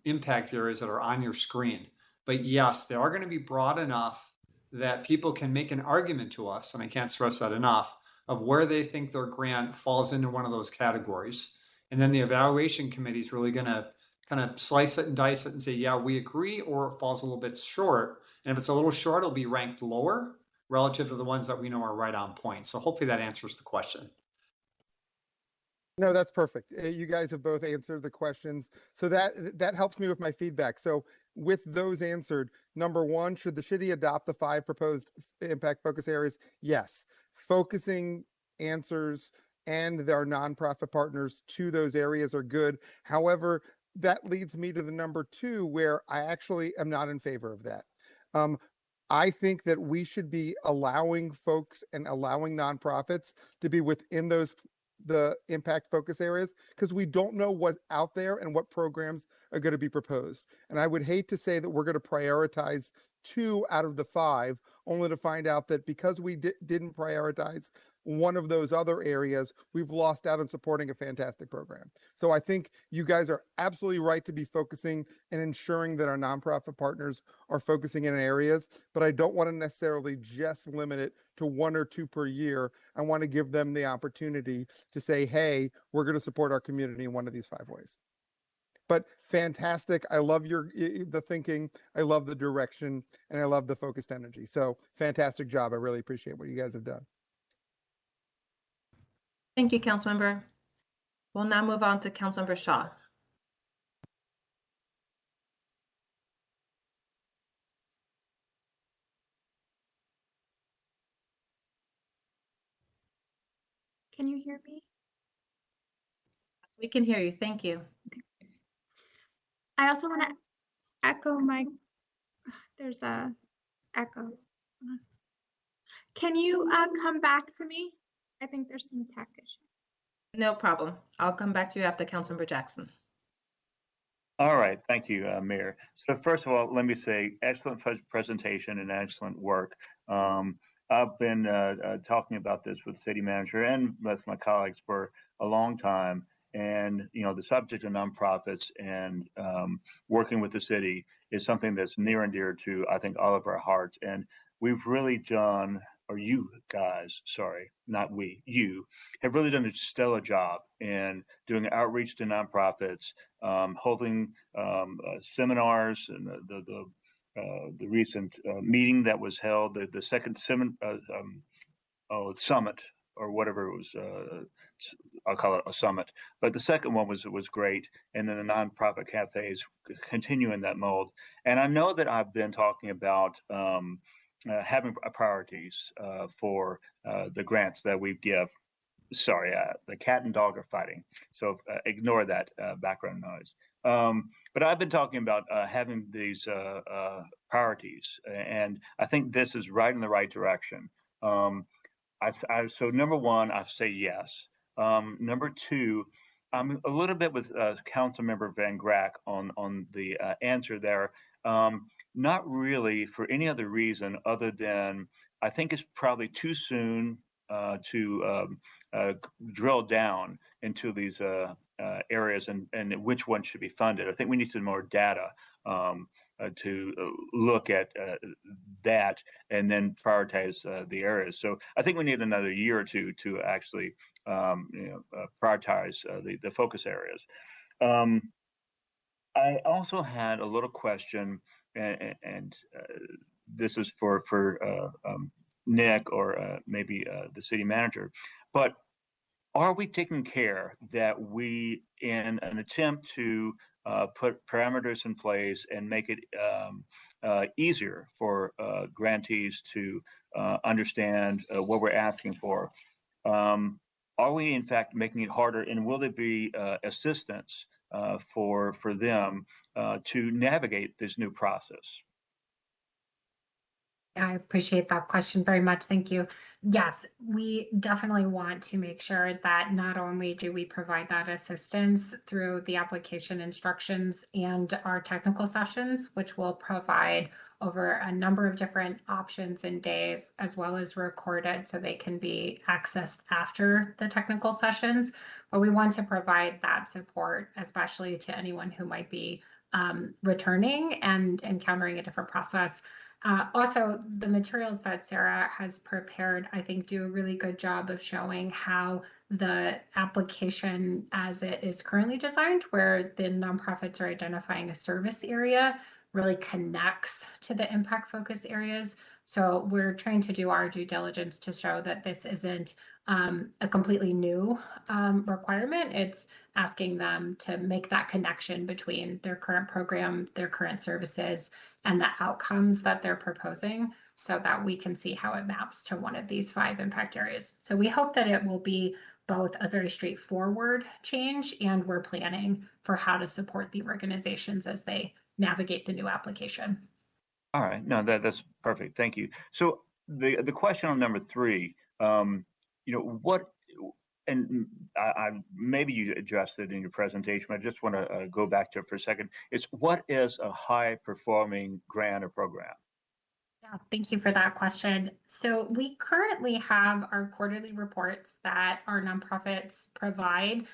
impact areas that are on your screen. But yes, they are going to be broad enough that people can make an argument to us, and I can't stress that enough, of where they think their grant falls into one of those categories. And then the evaluation committee is really going to kind of slice it and dice it and say, yeah, we agree, or it falls a little bit short. And if it's a little short, it'll be ranked lower relative to the ones that we know are right on point. So hopefully that answers the question. No, that's perfect. You guys have both answered the questions. So that helps me with my feedback. So with those answered, number one, should the city adopt the 5 proposed impact focus areas? Yes. Focusing answers and our nonprofit partners to those areas are good. However, that leads me to the number 2, where I actually am not in favor of that. I think that we should be allowing folks and allowing nonprofits to be within the impact focus areas, because we don't know what's out there and what programs are going to be proposed. And I would hate to say that we're going to prioritize 2 out of the 5, only to find out that because we didn't prioritize one of those other areas, we've lost out on supporting a fantastic program. So I think you guys are absolutely right to be focusing and ensuring that our nonprofit partners are focusing in areas, but I don't want to necessarily just limit it to 1 or 2 per year. I want to give them the opportunity to say, hey, we're going to support our community in one of these 5 ways. But fantastic. I love the thinking. I love the direction, and I love the focused energy. So fantastic job. I really appreciate what you guys have done. Thank you, Councilmember. We'll now move on to Councilmember Shaw. Can you hear me? We can hear you. Thank you. I also want to echo there's a echo. Can you come back to me? I think there's some tech issue. No problem. I'll come back to you after Councilmember Jackson. All right, thank you, Mayor. So first of all, let me say excellent presentation and excellent work. I've been talking about this with the city manager and with my colleagues for a long time. And, you know, the subject of nonprofits and working with the city is something that's near and dear to, I think, all of our hearts. And we've really done or you guys, sorry, not we, you have really done a stellar job in doing outreach to nonprofits, holding seminars, and the recent meeting that was held, the second summit or whatever it was. I'll call it a summit, but the second one was great, and then the nonprofit cafes continuing that mold. And I know that I've been talking about having priorities for the grants that we give. Sorry, the cat and dog are fighting, so ignore that background noise. But I've been talking about having these priorities, and I think this is right in the right direction. So number one, I say yes. Number two, I'm a little bit with Councilmember Van Grack on the answer there. Not really for any other reason other than I think it's probably too soon to drill down into these areas and which one should be funded. I think we need some more data to look at that and then prioritize the areas. So I think we need another year or two to actually prioritize the focus areas. I also had a little question, and this is for Nick or maybe the city manager, but are we taking care that we, in an attempt to put parameters in place and make it easier for grantees to understand what we're asking for, are we in fact making it harder, and will there be assistance for them to navigate this new process? I appreciate that question very much. Thank you. Yes, we definitely want to make sure that not only do we provide that assistance through the application instructions and our technical sessions, which will provide over a number of different options and days, as well as recorded so they can be accessed after the technical sessions. But we want to provide that support, especially to anyone who might be returning and encountering a different process. Also, the materials that Sarah has prepared, I think, do a really good job of showing how the application as it is currently designed, where the nonprofits are identifying a service area, really connects to the impact focus areas. So we're trying to do our due diligence to show that this isn't a completely new requirement. It's asking them to make that connection between their current program, their current services, and the outcomes that they're proposing so that we can see how it maps to one of these 5 impact areas. So we hope that it will be both a very straightforward change, and we're planning for how to support the organizations as they navigate the new application. All right, no, that's perfect. Thank you. So the question on number 3, what, and I maybe you addressed it in your presentation, but I just want to go back to it for a second. It's what is a high performing grant or program? Yeah, thank you for that question. So we currently have our quarterly reports that our nonprofits provide.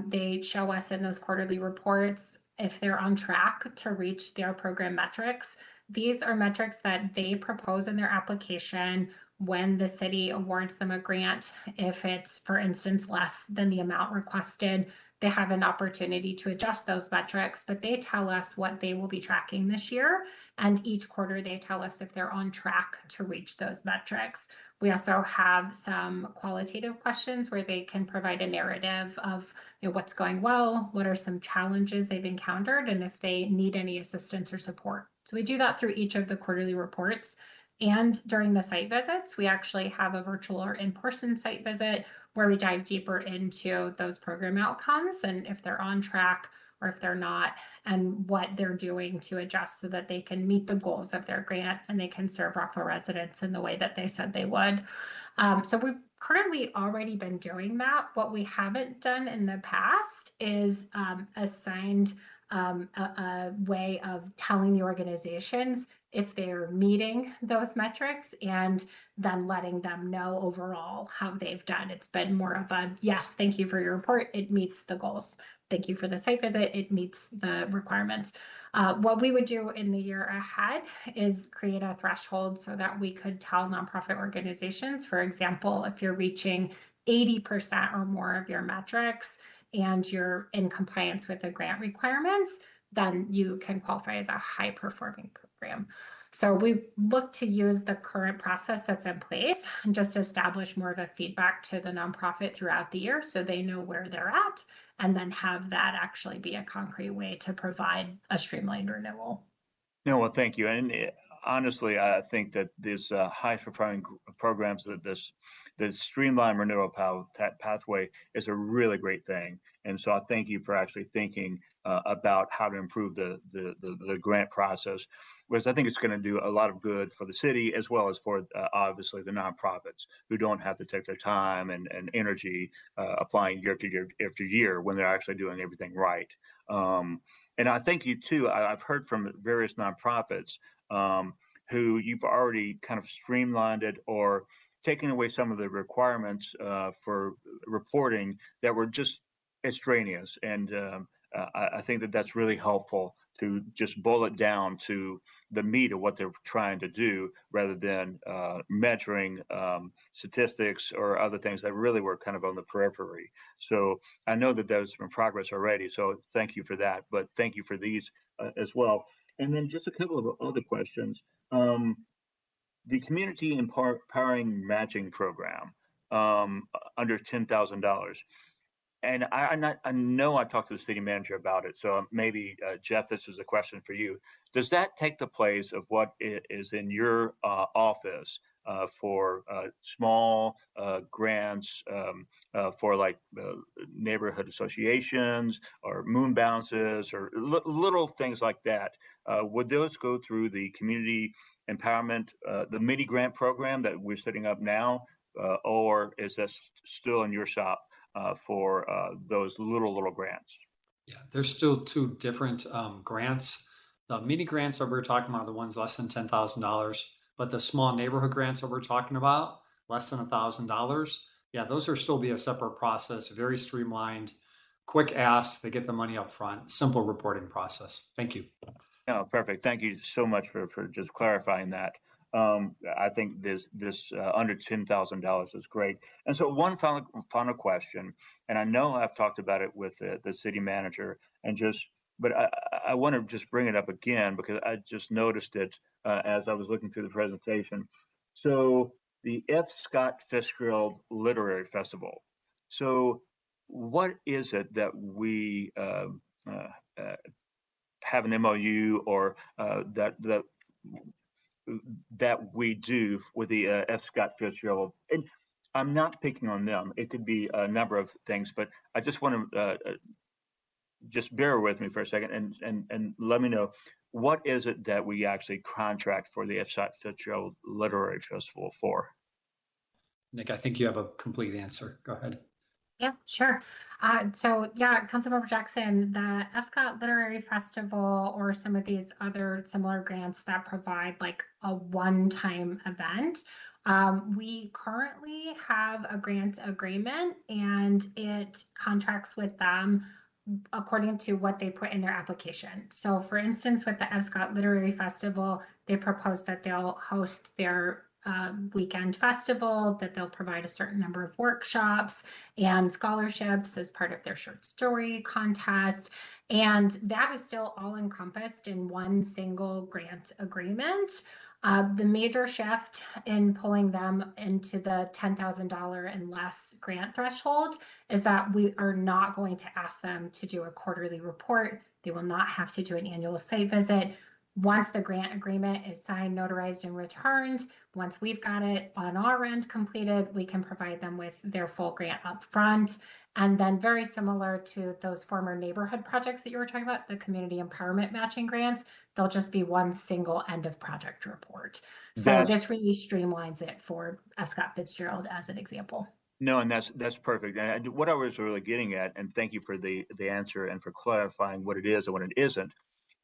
They show us in those quarterly reports if they're on track to reach their program metrics. These are metrics that they propose in their application when the city awards them a grant. If it's, for instance, less than the amount requested, they have an opportunity to adjust those metrics, but they tell us what they will be tracking this year. And each quarter they tell us if they're on track to reach those metrics. We also have some qualitative questions where they can provide a narrative of what's going well, what are some challenges they've encountered, and if they need any assistance or support. So we do that through each of the quarterly reports. And during the site visits, we actually have a virtual or in-person site visit where we dive deeper into those program outcomes and if they're on track or if they're not, and what they're doing to adjust so that they can meet the goals of their grant and they can serve Rockville residents in the way that they said they would. So we've currently already been doing that. What we haven't done in the past is assigned a way of telling the organizations if they're meeting those metrics, and then letting them know overall how they've done. It's been more of a, yes, thank you for your report. It meets the goals. Thank you for the site visit. It meets the requirements. What we would do in the year ahead is create a threshold so that we could tell nonprofit organizations, for example, if you're reaching 80% or more of your metrics and you're in compliance with the grant requirements, then you can qualify as a high performing program. So we look to use the current process that's in place and just establish more of a feedback to the nonprofit throughout the year so they know where they're at, and then have that actually be a concrete way to provide a streamlined renewal. No, well, thank you. And honestly, I think that these high performing programs, that the streamlined renewal pathway is a really great thing. And so I thank you for actually thinking about how to improve the grant process, because I think it's going to do a lot of good for the city, as well as for obviously the nonprofits who don't have to take their time and energy applying year after year when they're actually doing everything right. And I thank you too. I've heard from various nonprofits who you've already kind of streamlined it or taken away some of the requirements for reporting that were just extraneous. And I think that that's really helpful to just boil it down to the meat of what they're trying to do, rather than measuring statistics or other things that really were kind of on the periphery. So I know that there's been progress already. So thank you for that. But thank you for these as well. And then just a couple of other questions. The community empowering matching program under $10,000. And I know I talked to the city manager about it. So maybe, Jeff, this is a question for you. Does that take the place of what is in your office for small grants for like neighborhood associations or moon bounces or little things like that? Would those go through the community empowerment, the mini grant program that we're setting up now? Or is this still in your shop for those little grants? Yeah, there's still two different grants. The mini grants that we're talking about are the ones less than $10,000, but the small neighborhood grants that we're talking about, less than $1,000, yeah, those are still be a separate process, very streamlined, quick ask, they get the money up front, simple reporting process. Thank you. No, perfect. Thank you so much for just clarifying that. I think this under $10,000 is great. And so one final question, and I know I've talked about it with the city manager, but I want to just bring it up again because I just noticed it as I was looking through the presentation. So the F. Scott Fitzgerald Literary Festival. So what is it that we have an MOU or that we do with the F. Scott Fitzgerald? And I'm not picking on them. It could be a number of things, but I just want to just bear with me for a second and let me know, what is it that we actually contract for the F. Scott Fitzgerald Literary Festival for? Nick, I think you have a complete answer. Go ahead. Yeah, sure. So yeah, Councilmember Jackson, the F. Scott Literary Festival or some of these other similar grants that provide like a one-time event. We currently have a grant agreement and it contracts with them according to what they put in their application. So for instance, with the F. Scott Literary Festival, they propose that they'll host their weekend festival, that they'll provide a certain number of workshops and scholarships as part of their short story contest. And that is still all encompassed in one single grant agreement. The major shift in pulling them into the $10,000 and less grant threshold is that we are not going to ask them to do a quarterly report. They will not have to do an annual site visit. Once the grant agreement is signed, notarized, and returned, once we've got it on our end completed, we can provide them with their full grant up front. And then very similar to those former neighborhood projects that you were talking about, the community empowerment matching grants, they'll just be one single end of project report. So this really streamlines it for F. Scott Fitzgerald as an example. No, and that's perfect. And what I was really getting at, and thank you for the answer and for clarifying what it is and what it isn't,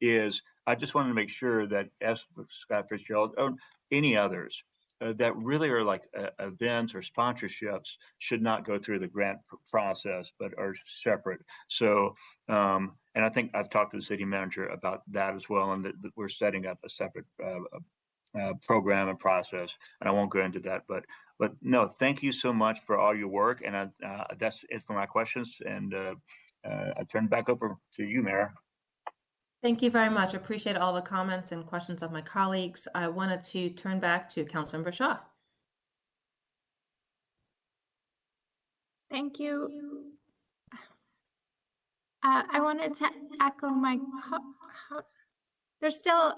is I just wanted to make sure that as Scott Fitzgerald or any others that really are like events or sponsorships should not go through the grant process, but are separate. So, and I think I've talked to the city manager about that as well, and that we're setting up a separate program and process. And I won't go into that, but no, thank you so much for all your work. And that's it for my questions. And I turn it back over to you, Mayor. Thank you very much. Appreciate all the comments and questions of my colleagues. I wanted to turn back to Councilmember Shaw. Thank you. I wanted to echo my, there's still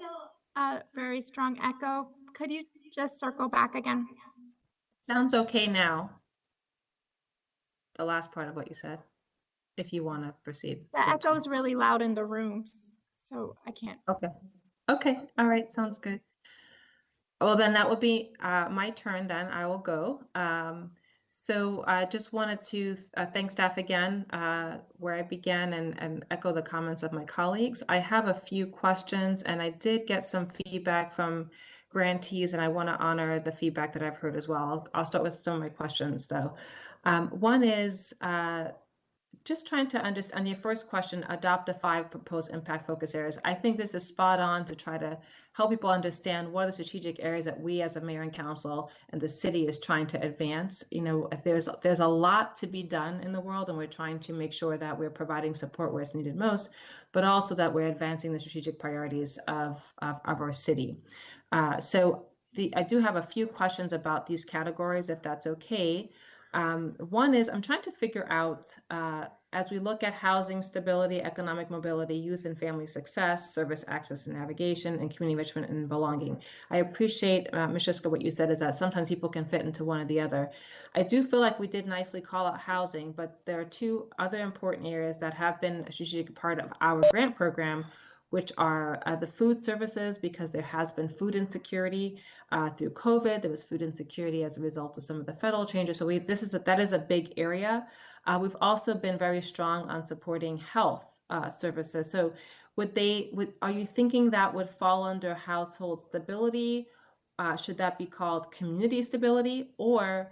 a very strong echo. Could you just circle back again? Sounds okay now. The last part of what you said, if you want to proceed. The echo is really loud in the rooms, so I can't. Okay. Okay. All right. Sounds good. Well, then that will be my turn. Then I will go. So I just wanted to thank staff again where I began and echo the comments of my colleagues. I have a few questions, and I did get some feedback from grantees, and I want to honor the feedback that I've heard as well. I'll start with some of my questions, though. One is just trying to understand, on your first question, adopt the 5 proposed impact focus areas. I think this is spot on to try to help people understand what are the strategic areas that we as a mayor and council and the city is trying to advance. You know, if there's a lot to be done in the world, and we're trying to make sure that we're providing support where it's needed most, but also that we're advancing the strategic priorities of our city. So I do have a few questions about these categories, if that's okay. One is I'm trying to figure out, as we look at housing stability, economic mobility, youth and family success, service access and navigation, and community enrichment and belonging. I appreciate, Ms. Shiska, what you said is that sometimes people can fit into one or the other. I do feel like we did nicely call out housing, but there are 2 other important areas that have been a strategic part of our grant program, which are the food services, because there has been food insecurity through COVID. There was food insecurity as a result of some of the federal changes. So that is a big area. We've also been very strong on supporting health services. So are you thinking that would fall under household stability? Should that be called community stability, or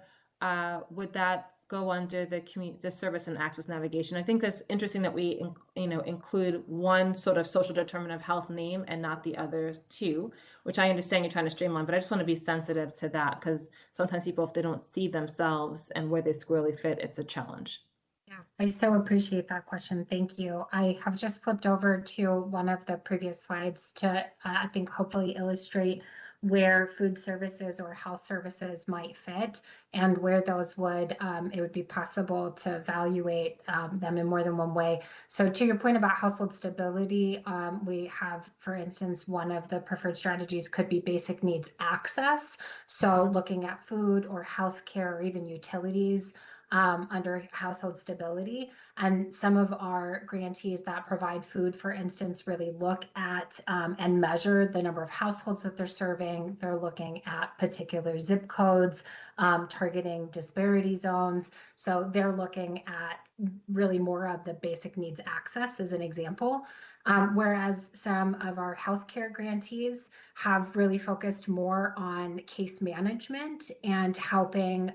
would that go under the service and access navigation? I think that's interesting that we include one sort of social determinant of health name and not the others 2, which I understand you're trying to streamline, but I just want to be sensitive to that, because sometimes people, if they don't see themselves and where they squarely fit, it's a challenge. Yeah, I so appreciate that question. Thank you. I have just flipped over to one of the previous slides to, I think, hopefully illustrate where food services or health services might fit, and where those it would be possible to evaluate them in more than one way. So to your point about household stability, we have, for instance, one of the preferred strategies could be basic needs access. So looking at food or healthcare or even utilities under household stability. And some of our grantees that provide food, for instance, really look at and measure the number of households that they're serving. They're looking at particular zip codes, targeting disparity zones. So they're looking at really more of the basic needs access as an example. Whereas some of our healthcare grantees have really focused more on case management and helping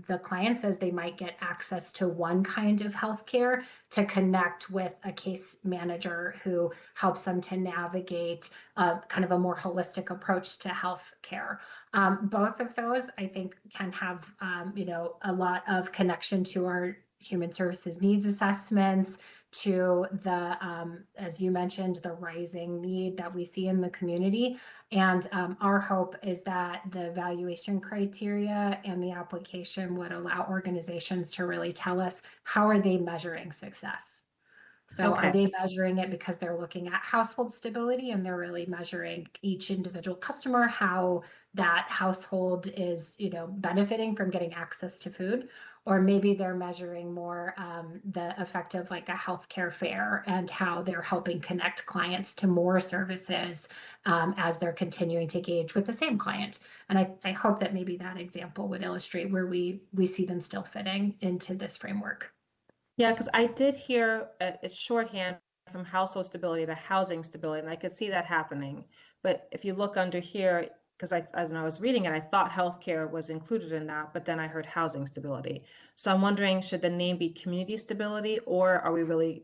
the clients, as they might get access to one kind of healthcare, to connect with a case manager who helps them to navigate kind of a more holistic approach to healthcare. Both of those, I think, can have a lot of connection to our human services needs assessments, to the, as you mentioned, the rising need that we see in the community. And our hope is that the evaluation criteria and the application would allow organizations to really tell us, how are they measuring success? So are they measuring it because they're looking at household stability and they're really measuring each individual customer, how that household is, benefiting from getting access to food? Or maybe they're measuring more the effect of like a healthcare fair and how they're helping connect clients to more services as they're continuing to engage with the same client. And I hope that maybe that example would illustrate where we see them still fitting into this framework. Yeah, because I did hear it's shorthand from household stability to housing stability, and I could see that happening. But if you look under here, because as I was reading it, I thought healthcare was included in that, but then I heard housing stability. So I'm wondering, should the name be community stability, or are we really,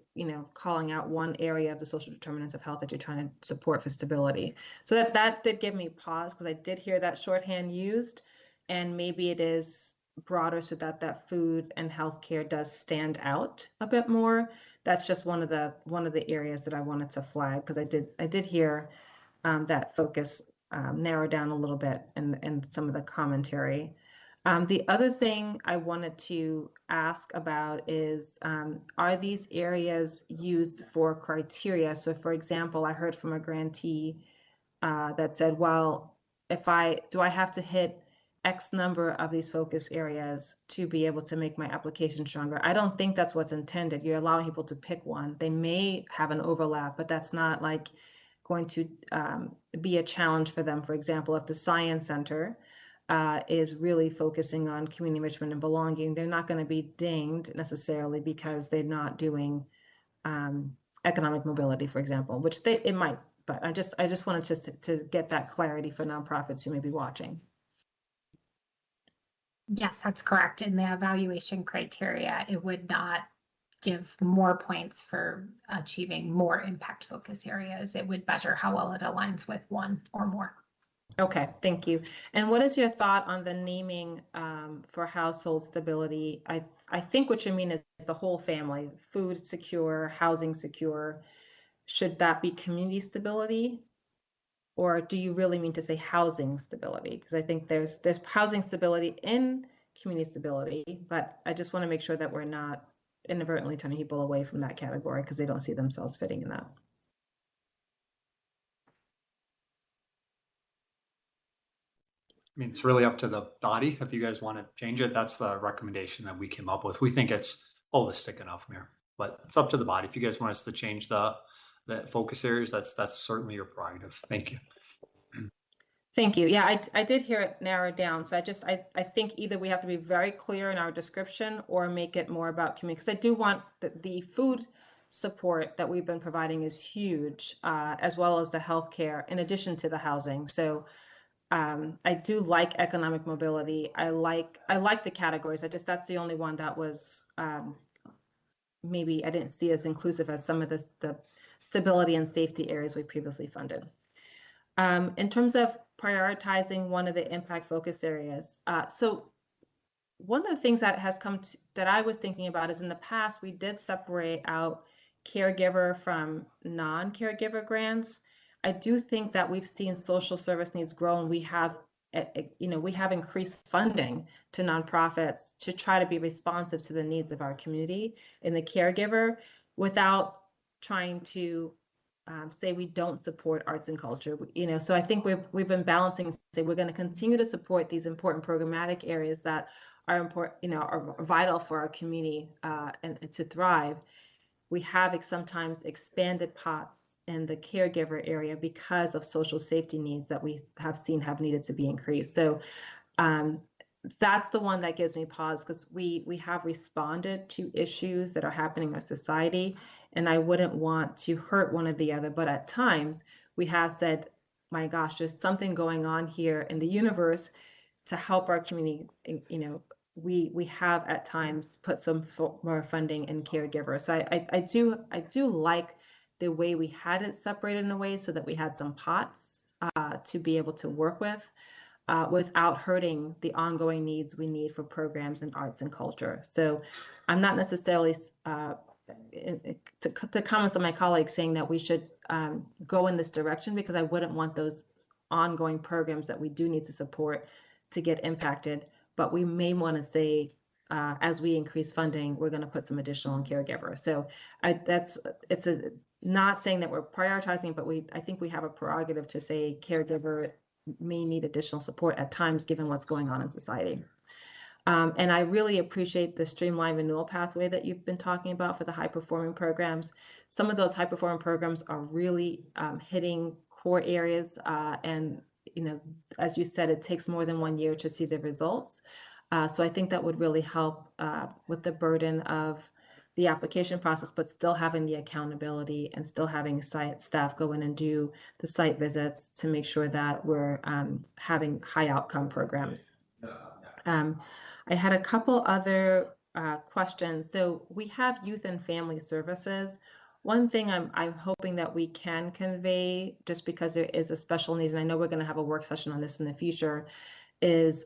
calling out one area of the social determinants of health that you're trying to support for stability? So that did give me pause, because I did hear that shorthand used, and maybe it is broader so that food and healthcare does stand out a bit more. That's just one of the areas that I wanted to flag, because I did hear that focus narrow down a little bit in some of the commentary. The other thing I wanted to ask about is, are these areas used for criteria? So for example, I heard from a grantee that said, well, do I have to hit X number of these focus areas to be able to make my application stronger? I don't think that's what's intended. You're allowing people to pick one. They may have an overlap, but that's not like going to be a challenge for them. For example, if the Science Center is really focusing on community enrichment and belonging, they're not going to be dinged necessarily because they're not doing economic mobility, for example, which it might. But I just wanted to get that clarity for nonprofits who may be watching. Yes, that's correct. In the evaluation criteria, it would not give more points for achieving more impact focus areas. It would measure how well it aligns with one or more. Okay, thank you. And what is your thought on the naming for household stability? I think what you mean is the whole family, food secure, housing secure. Should that be community stability? Or do you really mean to say housing stability? Because I think there's housing stability in community stability, but I just want to make sure that we're not inadvertently turning people away from that category because they don't see themselves fitting in that. I mean, it's really up to the body. If you guys want to change it, that's the recommendation that we came up with. We think it's holistic enough, Mayor, but it's up to the body. If you guys want us to change the focus areas, that's certainly your prerogative. Thank you. Thank you. Yeah, I did hear it narrowed down. So I think either we have to be very clear in our description or make it more about community, because I do want the food support that we've been providing is huge, as well as the healthcare in addition to the housing. So I do like economic mobility. I like the categories. That's the only one that was maybe I didn't see as inclusive as some of the stability and safety areas we previously funded. In terms of prioritizing one of the impact focus areas, so one of the things that has that I was thinking about is in the past we did separate out caregiver from non-caregiver grants. I do think that we've seen social service needs grow, and we have increased funding to nonprofits to try to be responsive to the needs of our community in the caregiver without trying to say we don't support arts and culture. So I think we've been balancing, say we're going to continue to support these important programmatic areas that are important, are vital for our community and to thrive. We have sometimes expanded pots in the caregiver area because of social safety needs that we have seen have needed to be increased. So that's the one that gives me pause, because we have responded to issues that are happening in our society, and I wouldn't want to hurt one or the other. But at times we have said, my gosh, there's something going on here in the universe to help our community. We have at times put some more funding in caregivers. So I do like the way we had it separated in a way so that we had some pots to be able to work with without hurting the ongoing needs we need for programs in arts and culture. So I'm not necessarily to comments of my colleagues saying that we should go in this direction, because I wouldn't want those ongoing programs that we do need to support to get impacted. But we may want to say, as we increase funding, we're going to put some additional in caregiver. So not saying that we're prioritizing, but I think we have a prerogative to say caregiver may need additional support at times, given what's going on in society. And I really appreciate the streamlined renewal pathway that you've been talking about for the high performing programs. Some of those high performing programs are really hitting core areas. And, as you said, it takes more than 1 year to see the results. So I think that would really help with the burden of the application process, but still having the accountability and still having site staff go in and do the site visits to make sure that we're having high outcome programs. I had a couple other questions. So we have youth and family services. One thing I'm hoping that we can convey, just because there is a special need, and I know we're going to have a work session on this in the future, is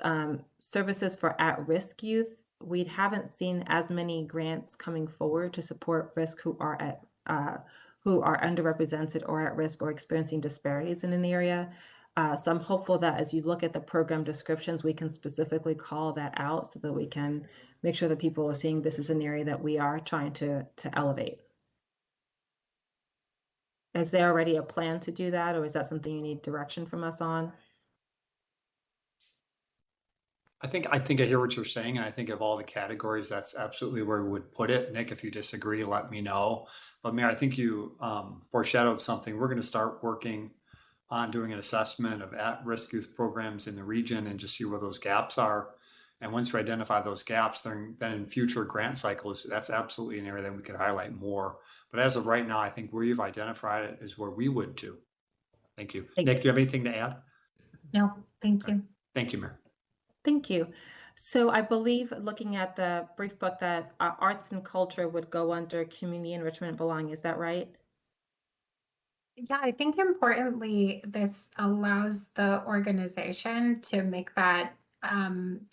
services for at-risk youth. We haven't seen as many grants coming forward to support risk who are underrepresented or at risk or experiencing disparities in an area. So I'm hopeful that as you look at the program descriptions, we can specifically call that out so that we can make sure that people are seeing this is an area that we are trying to elevate. Is there already a plan to do that, or is that something you need direction from us on? I think I hear what you're saying, and I think of all the categories, that's absolutely where we would put it. Nick, if you disagree, let me know. But Mayor, I think you foreshadowed something. We're going to start working on doing an assessment of at-risk youth programs in the region and just see where those gaps are. And once we identify those gaps, then in future grant cycles, that's absolutely an area that we could highlight more. But as of right now, I think where you've identified it is where we would too. Thank you. Nick, do you have anything to add? No, thank you. Thank you, Mayor. Thank you. So I believe, looking at the brief book, that arts and culture would go under community enrichment and belonging. Is that right? Yeah, I think importantly, this allows the organization to make that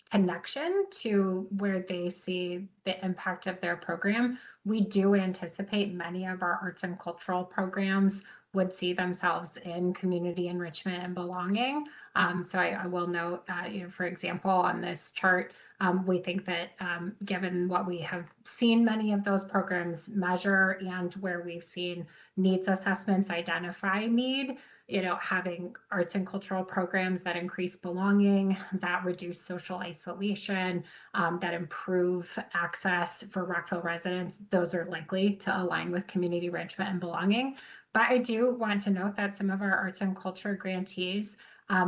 connection to where they see the impact of their program. We do anticipate many of our arts and cultural programs would see themselves in community enrichment and belonging. So I will note, for example, on this chart, we think that given what we have seen many of those programs measure and where we've seen needs assessments identify need, having arts and cultural programs that increase belonging, that reduce social isolation, that improve access for Rockville residents, those are likely to align with community enrichment and belonging. But I do want to note that some of our arts and culture grantees,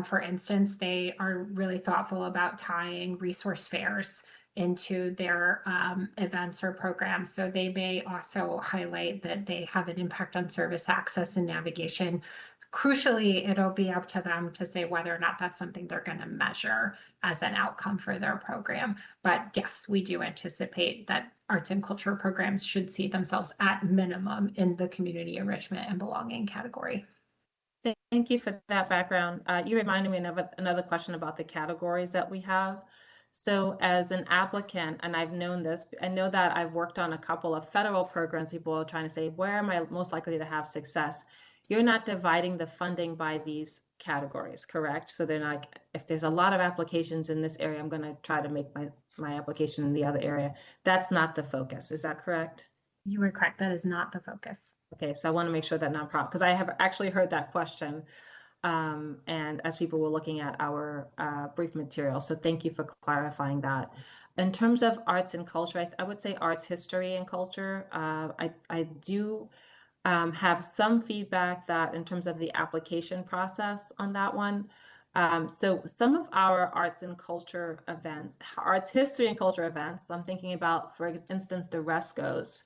for instance, they are really thoughtful about tying resource fairs into their events or programs. So they may also highlight that they have an impact on service access and navigation. Crucially, it'll be up to them to say whether or not that's something they're going to measure as an outcome for their program. But yes, we do anticipate that arts and culture programs should see themselves at minimum in the community enrichment and belonging category. Thank you for that background. You reminded me of another question about the categories that we have. So as an applicant, and I've known this, I know that I've worked on a couple of federal programs. People are trying to say, where am I most likely to have success? You're not dividing the funding by these categories, correct? So they're like, if there's a lot of applications in this area, I'm going to try to make my application in the other area. That's not the focus. Is that correct? You are correct. That is not the focus. Okay, so I want to make sure that nonprofit, because I have actually heard that question, and as people were looking at our brief material. So thank you for clarifying that. In terms of arts and culture, I would say arts, history, and culture. I do have some feedback that in terms of the application process on that one. So some of our arts and culture events, arts, history, and culture events, I'm thinking about, for instance, the Rescos.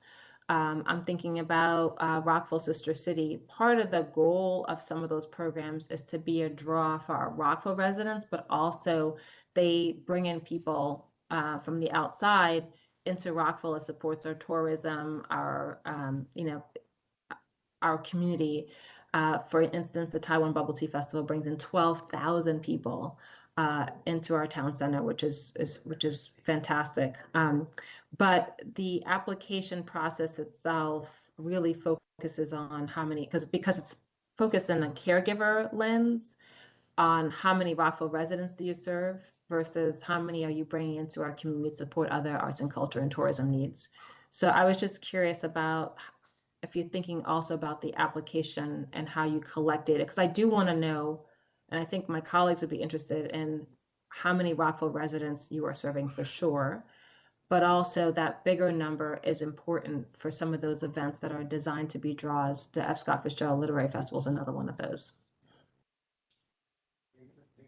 I'm thinking about Rockville Sister City. Part of the goal of some of those programs is to be a draw for our Rockville residents, but also they bring in people from the outside into Rockville. It supports our tourism, our community. For instance, the Taiwan Bubble Tea Festival brings in 12,000 people into our town center, which is fantastic. But the application process itself really focuses on how many, because it's focused on a caregiver lens, on how many Rockville residents do you serve versus how many are you bringing into our community to support other arts and culture and tourism needs. So I was just curious about if you're thinking also about the application and how you collect data, because I do want to know, and I think my colleagues would be interested in how many Rockville residents you are serving for sure, but also that bigger number is important for some of those events that are designed to be draws. The F. Scott Fitzgerald Literary Festival is another one of those.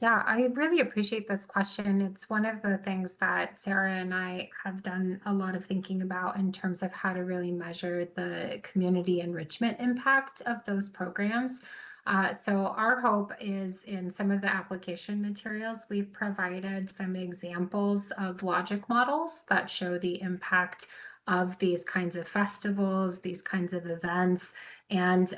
Yeah, I really appreciate this question. It's one of the things that Sarah and I have done a lot of thinking about in terms of how to really measure the community enrichment impact of those programs. So our hope is in some of the application materials, we've provided some examples of logic models that show the impact of these kinds of festivals, these kinds of events. And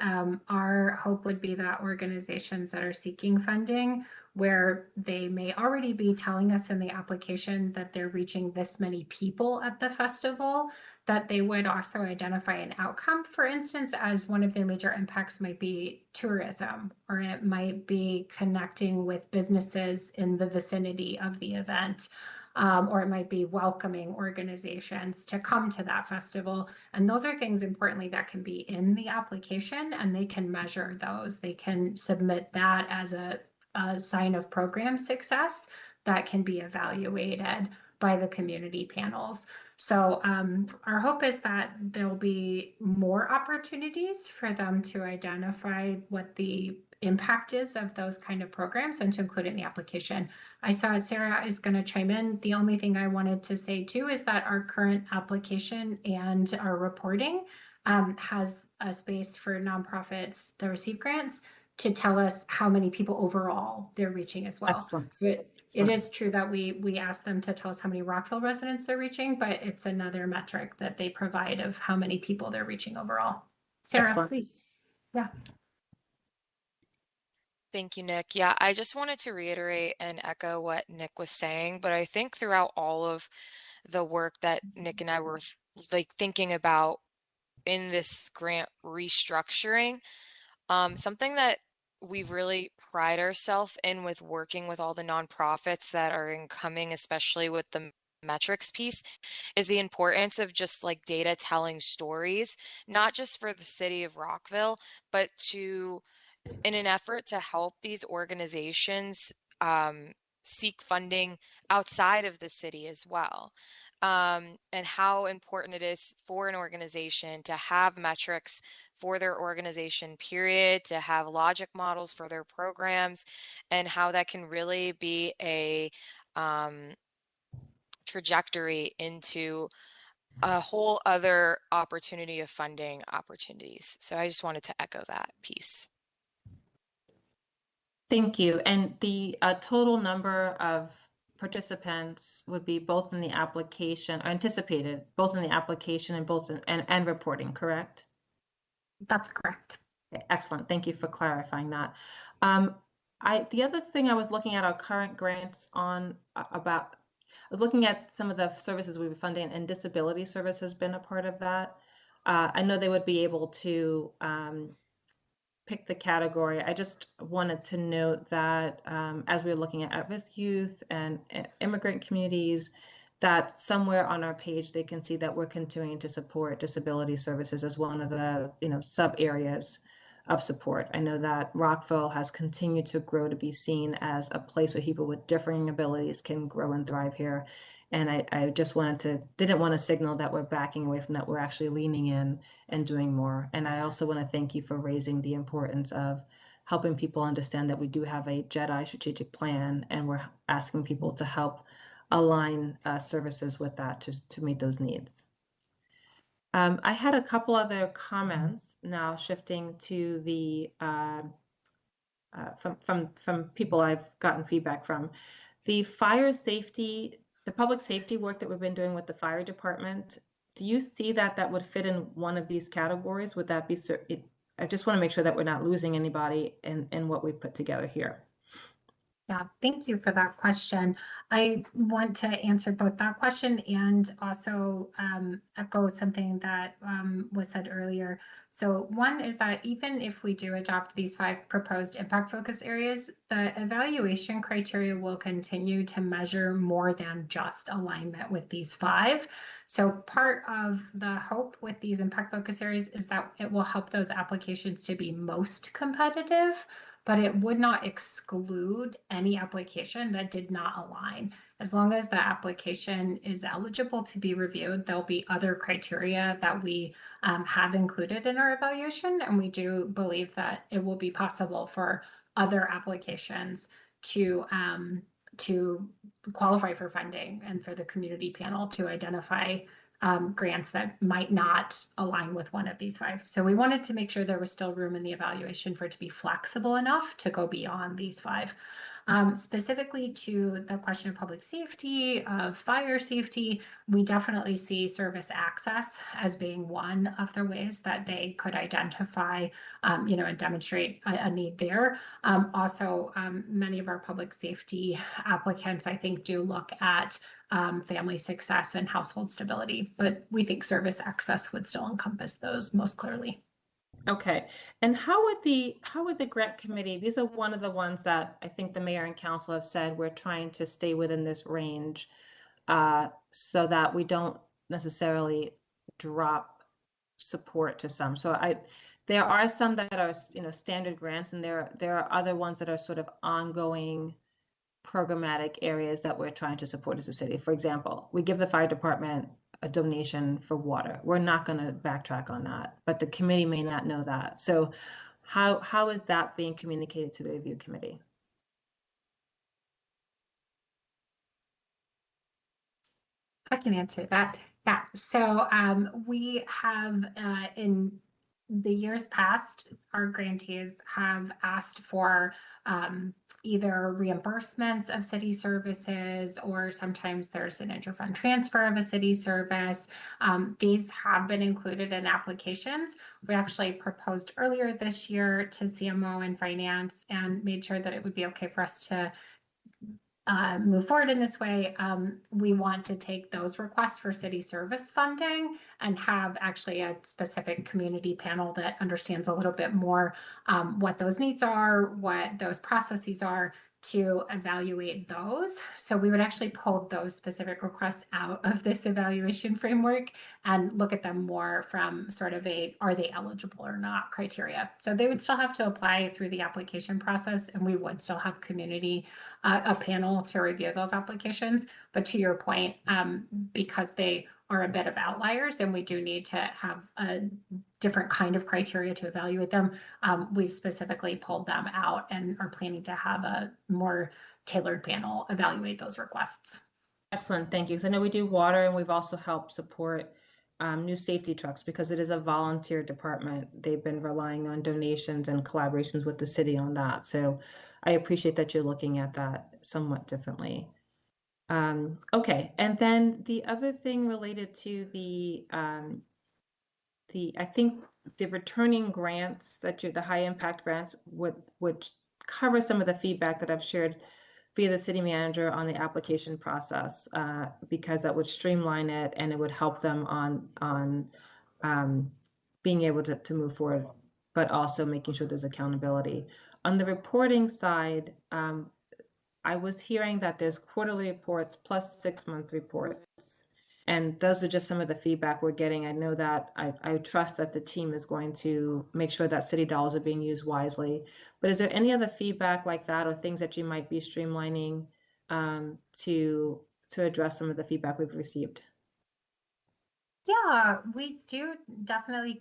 our hope would be that organizations that are seeking funding, where they may already be telling us in the application that they're reaching this many people at the festival, that they would also identify an outcome. For instance, as one of their major impacts might be tourism, or it might be connecting with businesses in the vicinity of the event. Or it might be welcoming organizations to come to that festival. And those are things, importantly, that can be in the application, and they can measure those. They can submit that as a sign of program success that can be evaluated by the community panels. So our hope is that there'll be more opportunities for them to identify what the impact is of those kind of programs and to include it in the application. I saw Sarah is going to chime in. The only thing I wanted to say too is that our current application and our reporting has a space for nonprofits that receive grants to tell us how many people overall they're reaching as well. Excellent. So it is true that we ask them to tell us how many Rockville residents they're reaching, but it's another metric that they provide of how many people they're reaching overall. Sarah, Excellent. please. Yeah. Thank you, Nick. Yeah, I just wanted to reiterate and echo what Nick was saying, but I think throughout all of the work that Nick and I were like thinking about in this grant restructuring, something that we really pride ourselves in with working with all the nonprofits that are incoming, especially with the metrics piece, is the importance of just like data telling stories, not just for the city of Rockville, but to in an effort to help these organizations seek funding outside of the city as well. And how important it is for an organization to have metrics for their organization, period, to have logic models for their programs, and how that can really be a trajectory into a whole other opportunity of funding opportunities. So I just wanted to echo that piece. Thank you. And the total number of participants would be both in the application, anticipated, both in the application and both in, and reporting, correct? That's correct. Okay, excellent. Thank you for clarifying that. The other thing I was looking at our current grants on about, I was looking at some of the services we were funding, and disability service has been a part of that. I know they would be able to pick the category. I just wanted to note that as we're looking at at-risk youth and immigrant communities, that somewhere on our page they can see that we're continuing to support disability services as one of the sub areas of support. I know that Rockville has continued to grow to be seen as a place where people with differing abilities can grow and thrive here. And I just didn't want to signal that we're backing away from that. We're actually leaning in and doing more. And I also want to thank you for raising the importance of helping people understand that we do have a JEDI strategic plan, and we're asking people to help align services with that to meet those needs. I had a couple other comments now, shifting to the from people I've gotten feedback from. The fire safety, the public safety work that we've been doing with the fire department, do you see that would fit in one of these categories? Would that be, I just want to make sure that we're not losing anybody in what we've put together here. Yeah, thank you for that question. I want to answer both that question and also echo something that was said earlier. So one is that even if we do adopt these 5 proposed impact focus areas, the evaluation criteria will continue to measure more than just alignment with these 5. So part of the hope with these impact focus areas is that it will help those applications to be most competitive, but it would not exclude any application that did not align. As long as the application is eligible to be reviewed, there'll be other criteria that we have included in our evaluation, and we do believe that it will be possible for other applications to qualify for funding and for the community panel to identify grants that might not align with one of these 5. So we wanted to make sure there was still room in the evaluation for it to be flexible enough to go beyond these 5. Specifically to the question of public safety, of fire safety, we definitely see service access as being one of the ways that they could identify, and demonstrate a need there. Also, many of our public safety applicants, I think, do look at family success and household stability, but we think service access would still encompass those most clearly. Okay, and how would the grant committee, these are one of the ones that I think the mayor and council have said we're trying to stay within this range so that we don't necessarily drop support to some. So there are some that are, standard grants, and there are other ones that are sort of ongoing programmatic areas that we're trying to support as a city. For example, we give the fire department a donation for water. We're not going to backtrack on that, but the committee may not know that. So how is that being communicated to the review committee? I can answer that. Yeah, so we have in the years past, our grantees have asked for either reimbursements of city services, or sometimes there's an interfund transfer of a city service. These have been included in applications. We actually proposed earlier this year to CMO and finance and made sure that it would be okay for us to move forward in this way. We want to take those requests for city service funding and have actually a specific community panel that understands a little bit more what those needs are, what those processes are, to evaluate those. So we would actually pull those specific requests out of this evaluation framework and look at them more from sort of are they eligible or not criteria. So they would still have to apply through the application process, and we would still have a panel to review those applications. But to your point, because they are a bit of outliers and we do need to have a different kind of criteria to evaluate them, we've specifically pulled them out and are planning to have a more tailored panel evaluate those requests. Excellent, thank you. So I know we do water, and we've also helped support new safety trucks because it is a volunteer department. They've been relying on donations and collaborations with the city on that. So I appreciate that you're looking at that somewhat differently. Okay, and then the other thing related to the I think the returning grants the high impact grants would cover some of the feedback that I've shared via the city manager on the application process, because that would streamline it and it would help them on being able to move forward, but also making sure there's accountability. On the reporting side, I was hearing that there's quarterly reports plus 6-month reports. And those are just some of the feedback we're getting. I know that I trust that the team is going to make sure that city dollars are being used wisely. But is there any other feedback like that, or things that you might be streamlining to address some of the feedback we've received? Yeah, we do definitely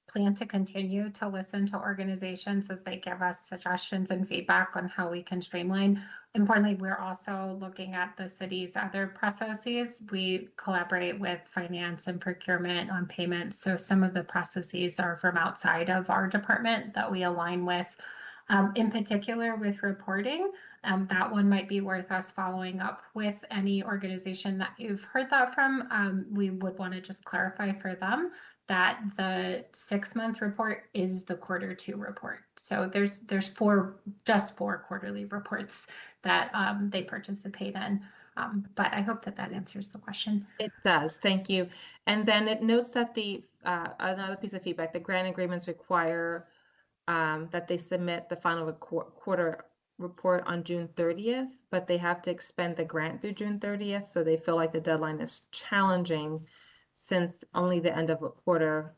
plan to continue to listen to organizations as they give us suggestions and feedback on how we can streamline. Importantly, we're also looking at the city's other processes. We collaborate with finance and procurement on payments. So some of the processes are from outside of our department that we align with. In particular with reporting, that one might be worth us following up with any organization that you've heard that from. We would want to just clarify for them that the 6-month report is the Q2 report. So there's just four quarterly reports that they participate in. But I hope that answers the question. It does, thank you. And then it notes that another piece of feedback, the grant agreements require that they submit the final quarter report on June 30th, but they have to expend the grant through June 30th. So they feel like the deadline is challenging since only the end of a quarter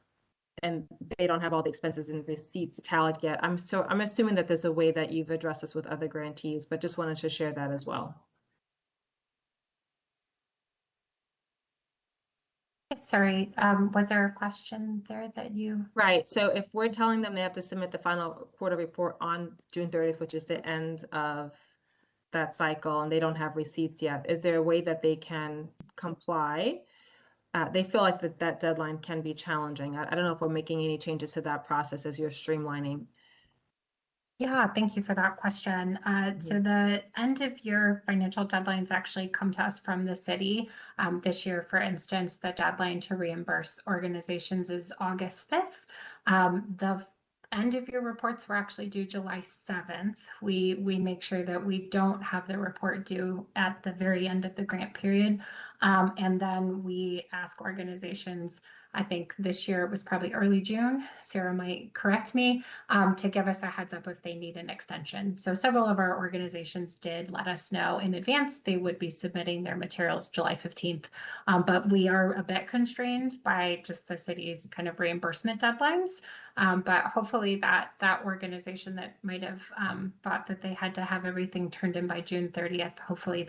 and they don't have all the expenses and receipts tallied yet. I'm assuming that there's a way that you've addressed this with other grantees, but just wanted to share that as well. Sorry, was there a question there that you? Right, so if we're telling them they have to submit the final quarter report on June 30th, which is the end of that cycle and they don't have receipts yet, is there a way that they can comply? They feel like that deadline can be challenging. I don't know if we're making any changes to that process as you're streamlining. Yeah, thank you for that question. So the end of year financial deadlines actually come to us from the city. This year, for instance, the deadline to reimburse organizations is August 5th. The end of year reports were actually due July 7th. We make sure that we don't have the report due at the very end of the grant period. And then we ask organizations, I think this year it was probably early June, Sarah might correct me, to give us a heads up if they need an extension. So several of our organizations did let us know in advance they would be submitting their materials July 15th. But we are a bit constrained by just the city's kind of reimbursement deadlines. But hopefully that organization that might have thought that they had to have everything turned in by June 30th, hopefully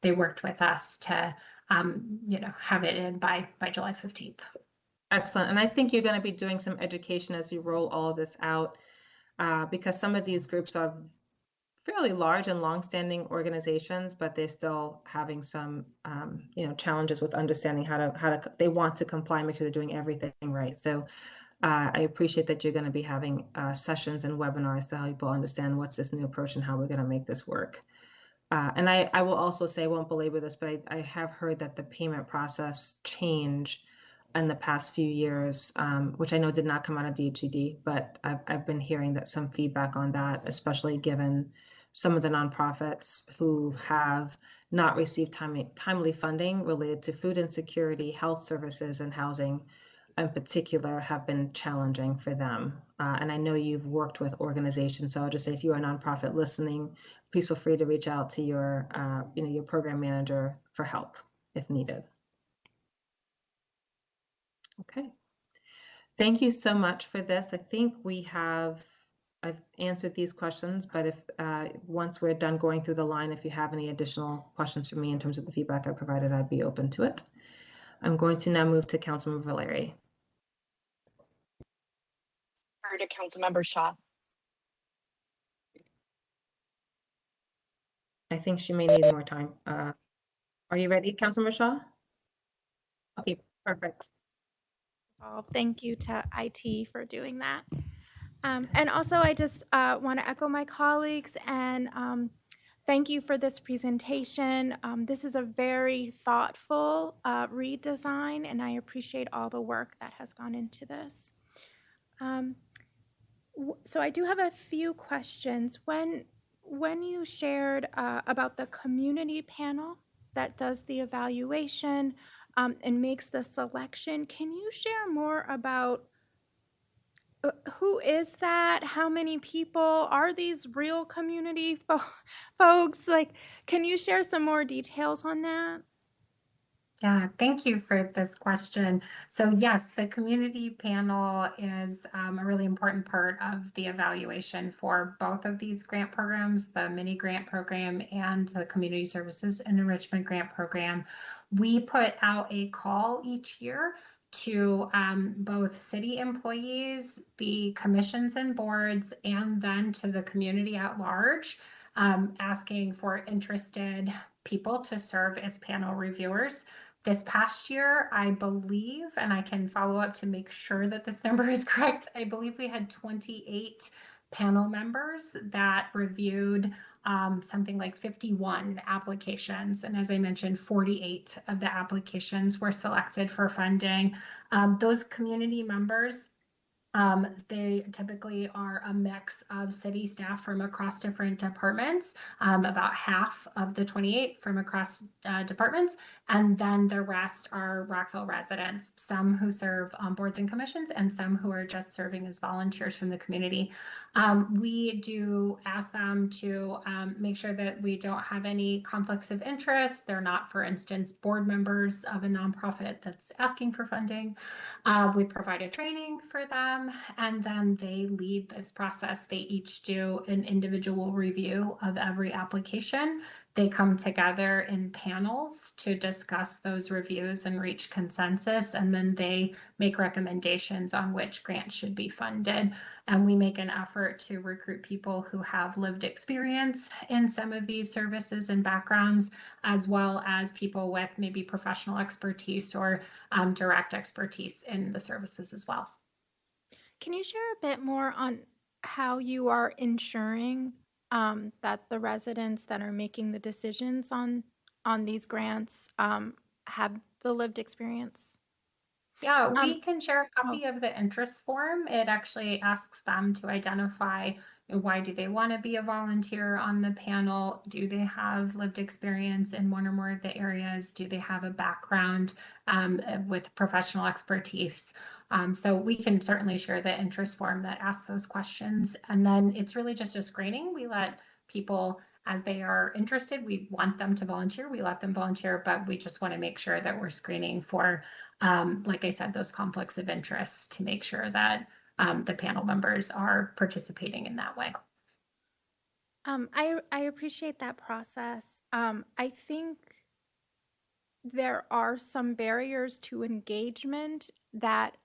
they worked with us to have it in by July 15th. Excellent. And I think you're going to be doing some education as you roll all of this out, because some of these groups are fairly large and longstanding organizations, but they're still having some, challenges with understanding how to, they want to comply, make sure they're doing everything right. So I appreciate that you're going to be having sessions and webinars to help people understand what's this new approach and how we're going to make this work. And I will also say, I won't belabor this, but I have heard that the payment process changed in the past few years, which I know did not come out of DHCD, but I've been hearing that some feedback on that, especially given some of the nonprofits who have not received timely funding related to food insecurity, health services, and housing in particular have been challenging for them. And I know you've worked with organizations, so I'll just say if you're a nonprofit listening, please feel free to reach out to your, your program manager for help if needed. Okay. Thank you so much for this. I think I've answered these questions, but if once we're done going through the line, if you have any additional questions for me in terms of the feedback I provided, I'd be open to it. I'm going to now move to Councilmember Valeri. Or to Councilmember Shaw. I think she may need more time. Are you ready, Councilmember Shaw? Okay, perfect. Thank you to IT for doing that. And also, I just want to echo my colleagues and thank you for this presentation. This is a very thoughtful redesign, and I appreciate all the work that has gone into this. So I do have a few questions. When you shared about the community panel that does the evaluation and makes the selection, can you share more about who is that? How many people? Are these real community folks? Like, can you share some more details on that? Yeah, thank you for this question. So yes, the community panel is a really important part of the evaluation for both of these grant programs, the mini grant program and the community services and enrichment grant program. We put out a call each year to both city employees, the commissions and boards, and then to the community at large, asking for interested people to serve as panel reviewers. This past year, I believe, and I can follow up to make sure that this number is correct, I believe we had 28 panel members that reviewed something like 51 applications. And as I mentioned, 48 of the applications were selected for funding. Those community members, they typically are a mix of city staff from across different departments, about half of the 28 from across departments, and then the rest are Rockville residents, some who serve on boards and commissions and some who are just serving as volunteers from the community. We do ask them to make sure that we don't have any conflicts of interest. They're not, for instance, board members of a nonprofit that's asking for funding. We provide a training for them, and then they lead this process. They each do an individual review of every application They come together in panels to discuss those reviews and reach consensus, and then they make recommendations on which grants should be funded. And we make an effort to recruit people who have lived experience in some of these services and backgrounds, as well as people with maybe professional expertise or direct expertise in the services as well. Can you share a bit more on how you are ensuring that the residents that are making the decisions on these grants have the lived experience? Yeah, we Um, can share a copy of the interest form. It actually asks them to identify why do they want to be a volunteer on the panel? Do they have lived experience in one or more of the areas? Do they have a background with professional expertise? So we can certainly share the interest form that asks those questions. And then it's really just a screening. We let people, as they are interested, we want them to volunteer. We let them volunteer, but we just want to make sure that we're screening for like I said, those conflicts of interest to make sure that the panel members are participating in that way. I appreciate that process. I think there are some barriers to engagement that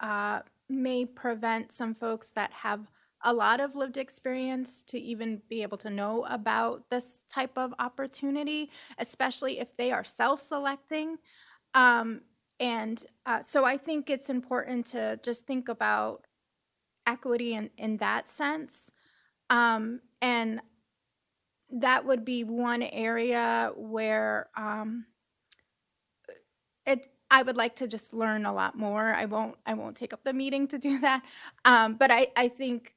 may prevent some folks that have a lot of lived experience to even be able to know about this type of opportunity, especially if they are self-selecting. So I think it's important to just think about equity in that sense. And that would be one area where I would like to just learn a lot more. I won't take up the meeting to do that. But I think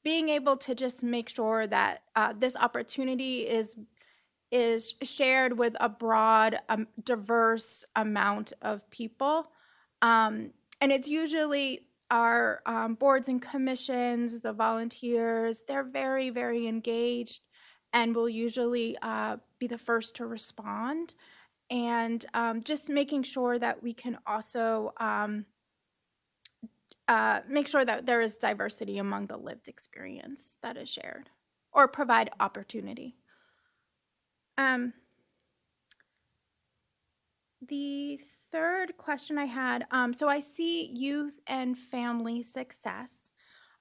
being able to just make sure that this opportunity is shared with a broad, diverse amount of people. And it's usually our boards and commissions, the volunteers, they're very, very engaged and will usually be the first to respond. And just making sure that we can also make sure that there is diversity among the lived experience that is shared or provide opportunity. The third question I had, so I see youth and family success.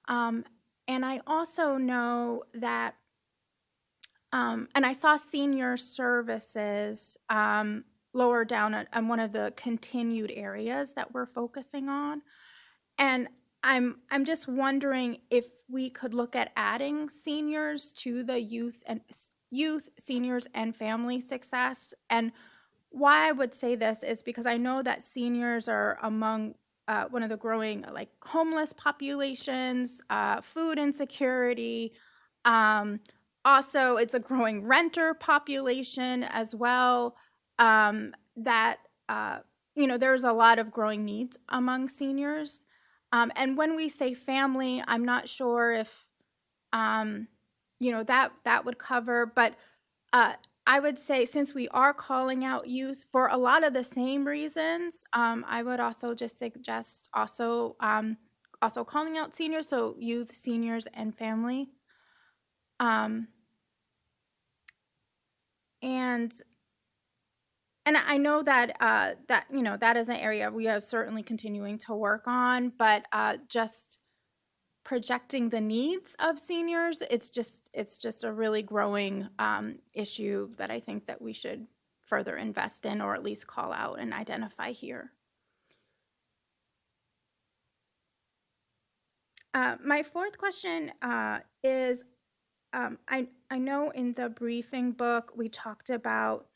And I also know that, and I saw senior services lower down on one of the continued areas that we're focusing on. And I'm just wondering if we could look at adding seniors to the youth, seniors, and family success. And why I would say this is because I know that seniors are among one of the growing like homeless populations, food insecurity. Also, it's a growing renter population as well. That there's a lot of growing needs among seniors. And when we say family, I'm not sure if that would cover, but I would say since we are calling out youth for a lot of the same reasons, I would also just suggest also calling out seniors, so youth, seniors, and family. And I know that that is an area we are certainly continuing to work on, but just projecting the needs of seniors, it's just a really growing issue that I think that we should further invest in, or at least call out and identify here. My fourth question is, I know in the briefing book we talked about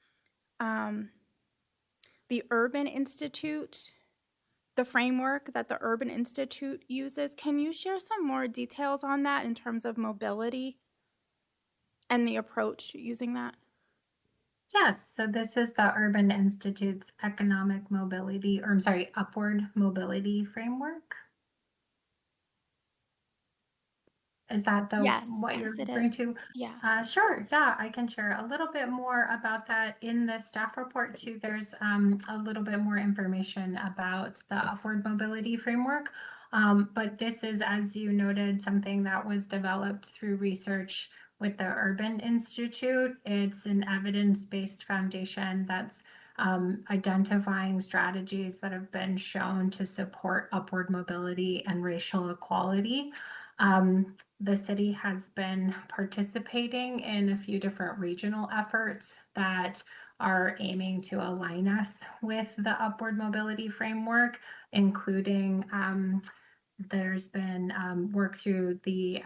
the Urban Institute, the framework that the Urban Institute uses. Can you share some more details on that in terms of mobility and the approach using that? Yes, so this is the Urban Institute's economic mobility, or I'm sorry, upward mobility framework. Is that what you're referring to? Yeah. Sure. Yeah, I can share a little bit more about that in the staff report too. There's a little bit more information about the upward mobility framework. But this is, as you noted, something that was developed through research with the Urban Institute. It's an evidence-based foundation that's identifying strategies that have been shown to support upward mobility and racial equality. The city has been participating in a few different regional efforts that are aiming to align us with the upward mobility framework, including there's been work through the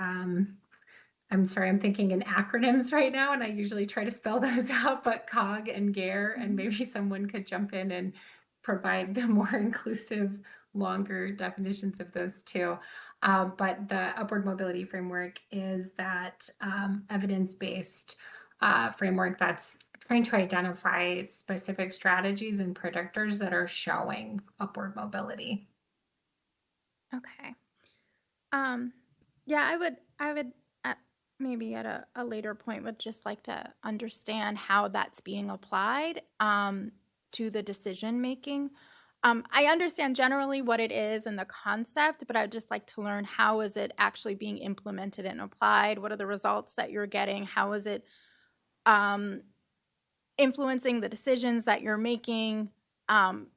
I'm sorry, I'm thinking in acronyms right now, and I usually try to spell those out, but COG and GARE, and maybe someone could jump in and provide the more inclusive, longer definitions of those too. But the upward mobility framework is that evidence-based framework that's trying to identify specific strategies and predictors that are showing upward mobility. Okay. Yeah, I would maybe at a later point would just like to understand how that's being applied to the decision making. I understand generally what it is and the concept, but I'd just like to learn how is it actually being implemented and applied? What are the results that you're getting? How is it influencing the decisions that you're making?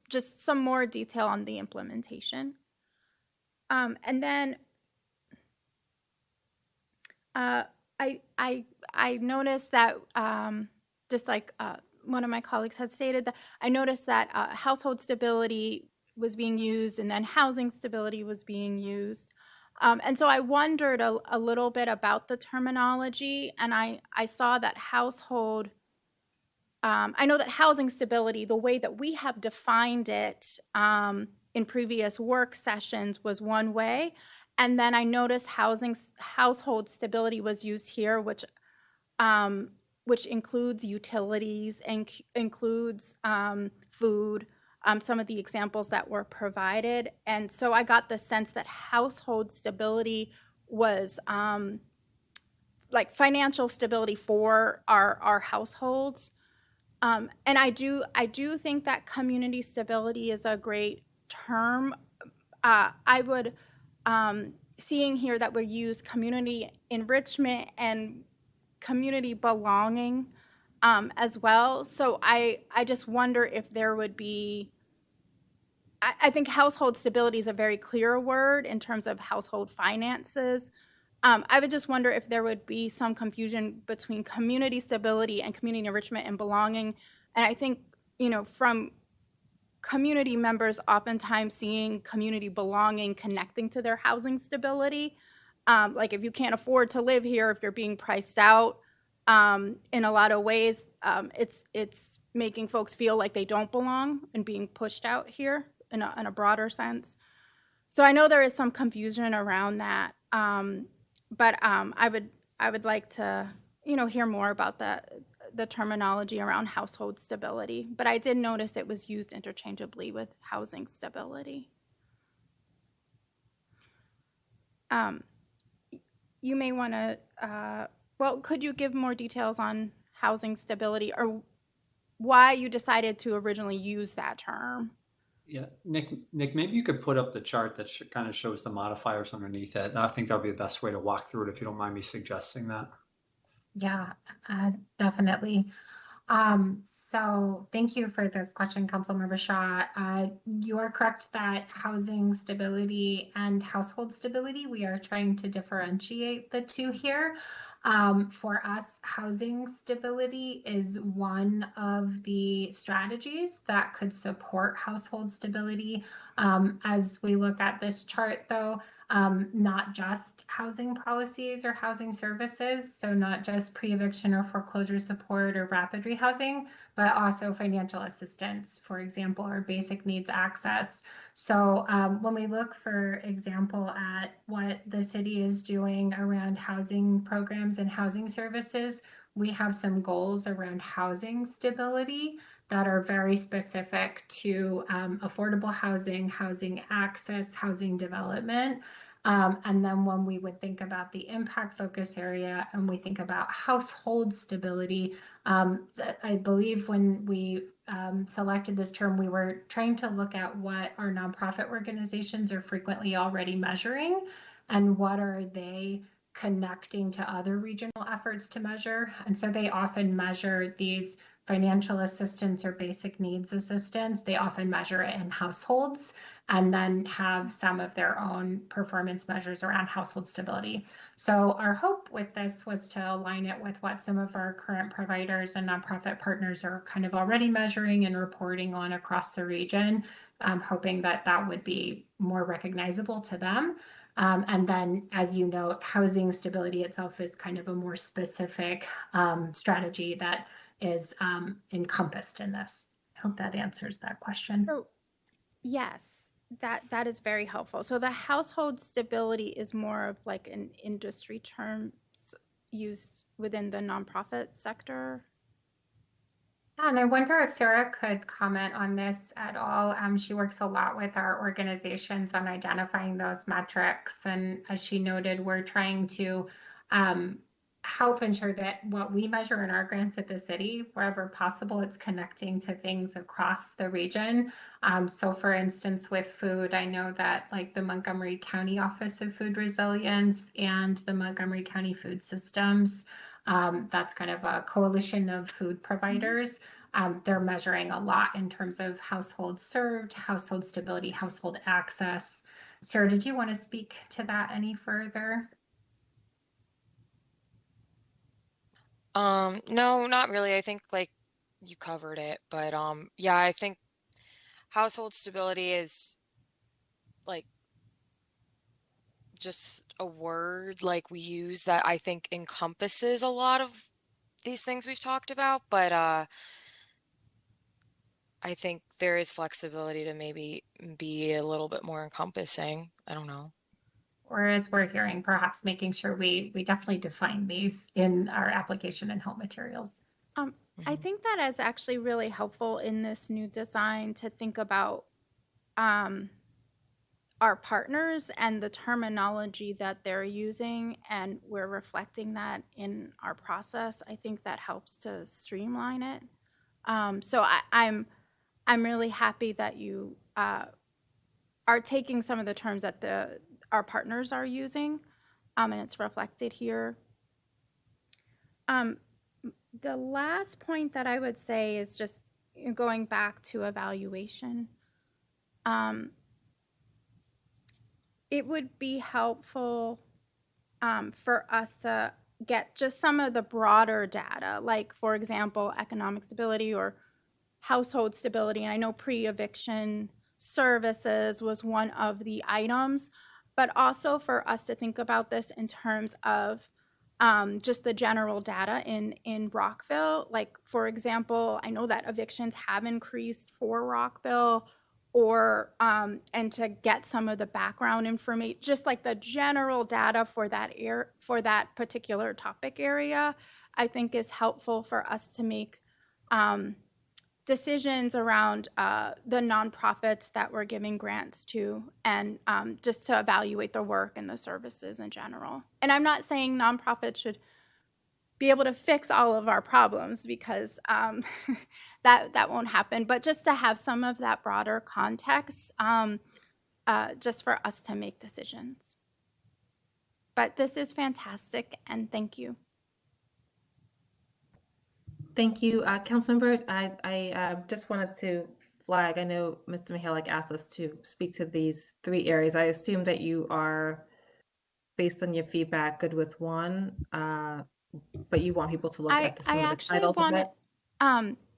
Just some more detail on the implementation. And then I noticed that just like one of my colleagues had stated, that I noticed that household stability was being used and then housing stability was being used. And so I wondered a little bit about the terminology, and I saw that household, I know that housing stability, the way that we have defined it in previous work sessions was one way. And then I noticed household stability was used here, which includes utilities and includes food, some of the examples that were provided. And so I got the sense that household stability was like financial stability for our households. And I do think that community stability is a great term. I would, seeing here that we use community enrichment and community belonging as well. So I just wonder if there would be, I think household stability is a very clear word in terms of household finances. I would just wonder if there would be some confusion between community stability and community enrichment and belonging. And I think, from community members oftentimes seeing community belonging connecting to their housing stability. Like if you can't afford to live here, if you're being priced out, in a lot of ways, it's making folks feel like they don't belong and being pushed out here in a broader sense. So I know there is some confusion around that. But I would like to, hear more about the terminology around household stability. But I did notice it was used interchangeably with housing stability. You may want to, could you give more details on housing stability or why you decided to originally use that term? Yeah, Nick, maybe you could put up the chart that kind of shows the modifiers underneath it. I think that'll be the best way to walk through it if you don't mind me suggesting that. Yeah, definitely. So thank you for this question, Councilmember Shaw. You are correct that housing stability and household stability, we are trying to differentiate the two here. For us, housing stability is one of the strategies that could support household stability. As we look at this chart, though, not just housing policies or housing services, so not just pre-eviction or foreclosure support or rapid rehousing, but also financial assistance, for example, or basic needs access. So when we look, for example, at what the city is doing around housing programs and housing services, we have some goals around housing stability that are very specific to affordable housing, housing access, housing development. And then when we would think about the impact focus area and we think about household stability, I believe when we selected this term, we were trying to look at what our nonprofit organizations are frequently already measuring and what are they connecting to other regional efforts to measure. And so they often measure these financial assistance or basic needs assistance. They often measure it in households and then have some of their own performance measures around household stability. So our hope with this was to align it with what some of our current providers and nonprofit partners are kind of already measuring and reporting on across the region, hoping that that would be more recognizable to them. And then, as you note, housing stability itself is kind of a more specific strategy that is encompassed in this. I hope that answers that question. So, yes, that is very helpful. So the household stability is more of like an industry term used within the nonprofit sector. And I wonder if Sarah could comment on this at all. She works a lot with our organizations on identifying those metrics. And as she noted, we're trying to help ensure that what we measure in our grants at the city, wherever possible, it's connecting to things across the region. So for instance, with food, I know that like the Montgomery County Office of Food Resilience and the Montgomery County Food Systems, that's kind of a coalition of food providers. They're measuring a lot in terms of households served, household stability, household access. Sarah, did you want to speak to that any further? No, not really. I think like you covered it, but yeah, I think household stability is like just a word like we use that I think encompasses a lot of these things we've talked about, but I think there is flexibility to maybe be a little bit more encompassing. I don't know. Or as we're hearing, perhaps making sure we definitely define these in our application and help materials. I think that is actually really helpful in this new design to think about our partners and the terminology that they're using, and we're reflecting that in our process. I think that helps to streamline it. So I'm really happy that you are taking some of the terms that our partners are using, and it's reflected here. The last point that I would say is just going back to evaluation. It would be helpful for us to get just some of the broader data, like, for example, economic stability or household stability. And I know pre-eviction services was one of the items, but also for us to think about this in terms of just the general data in Rockville. Like, for example, I know that evictions have increased for Rockville, or and to get some of the background information, just like the general data for that particular topic area, I think is helpful for us to make decisions around the nonprofits that we're giving grants to, and just to evaluate the work and the services in general. And I'm not saying nonprofits should be able to fix all of our problems, because that won't happen, but just to have some of that broader context, just for us to make decisions. But this is fantastic, and thank you. Thank you, Councilmember. I just wanted to flag, I know Mr. Mihalik asked us to speak to these 3 areas. I assume that you are, based on your feedback, good with one, but you want people to look at some of the titles of it?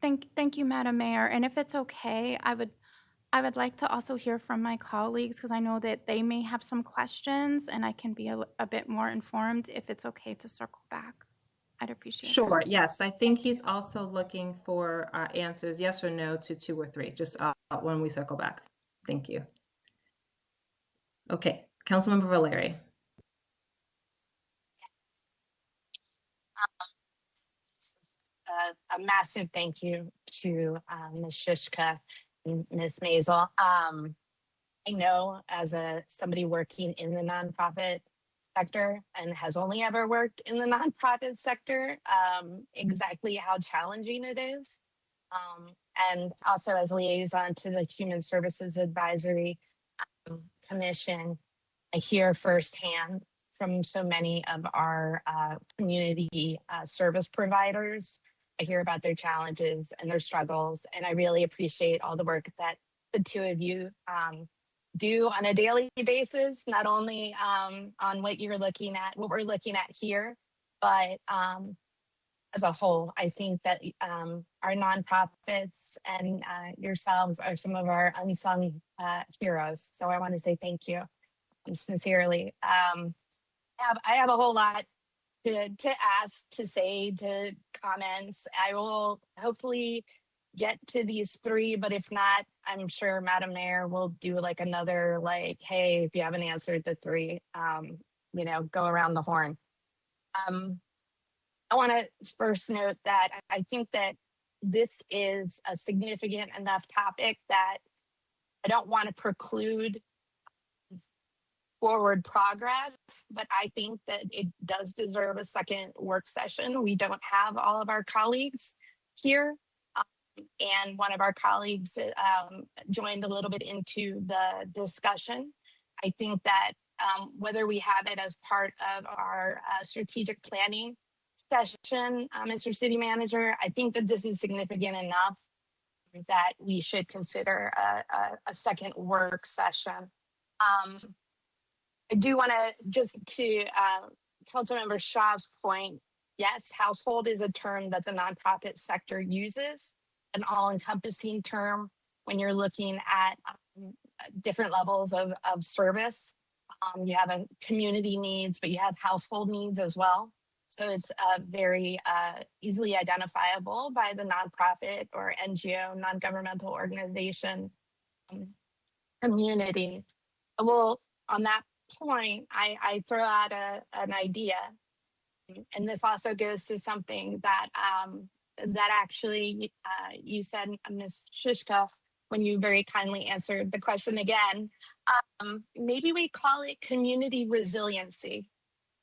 Thank you, Madam Mayor. And if it's okay, I would like to also hear from my colleagues, because I know that they may have some questions, and I can be a bit more informed if it's okay to circle back. I'd appreciate it. Sure, yes. I think he's also looking for answers, yes or no, to 2 or 3, just when we circle back. Thank you. Okay, Councilmember Valeri. A massive thank you to Ms. Shishka and Ms. Maisel. I know, as somebody working in the nonprofit sector and has only ever worked in the nonprofit sector, exactly how challenging it is. And also as liaison to the Human Services Advisory Commission, I hear firsthand from so many of our community service providers. I hear about their challenges and their struggles, and I really appreciate all the work that the two of you do on a daily basis, not only on what you're looking at, what we're looking at here, but as a whole. I think that our nonprofits and yourselves are some of our unsung heroes. So I want to say thank you sincerely. I have a whole lot to ask, to say, to comments. I will hopefully get to these three, but if not, I'm sure Madam Mayor will do like another, like, hey, if you haven't answered the three, go around the horn. I want to first note that I think that this is a significant enough topic that I don't want to preclude forward progress, but I think that it does deserve a second work session. We don't have all of our colleagues here, and one of our colleagues joined a little bit into the discussion. I think that whether we have it as part of our strategic planning session, Mr. City Manager, I think that this is significant enough that we should consider a second work session. I do want to just to Councilmember Shaw's point, yes, household is a term that the nonprofit sector uses, an all-encompassing term when you're looking at different levels of service. You have a community needs, but you have household needs as well. So it's very easily identifiable by the nonprofit or NGO, non-governmental organization community. Well, on that point, I throw out an idea, and this also goes to something that that actually you said, Ms. Shishka, when you very kindly answered the question again. Maybe we call it community resiliency,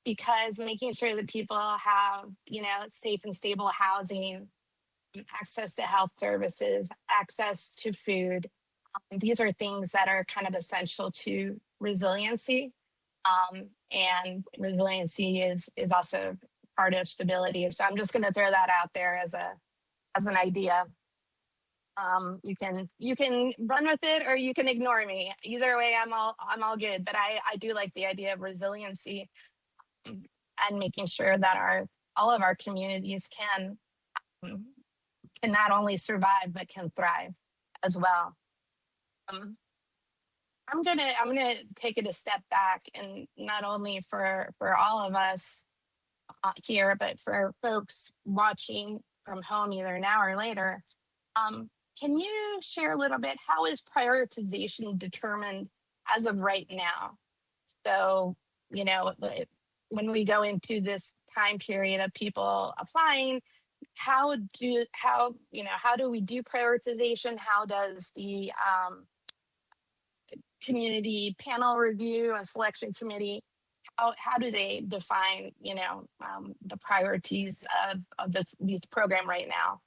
because making sure that people have, safe and stable housing, access to health services, access to food, these are things that are kind of essential to resiliency. And resiliency is also part of stability. So I'm just going to throw that out there as an idea. You can run with it or you can ignore me. Either way, I'm all good. But I do like the idea of resiliency and making sure that all of our communities can not only survive but can thrive as well. I'm gonna take it a step back, and not only for all of us here, but for folks watching from home either now or later. Can you share a little bit, how is prioritization determined as of right now? So, when we go into this time period of people applying, how do we do prioritization? How does the community panel review and selection committee, how do they define, the priorities of this program right now?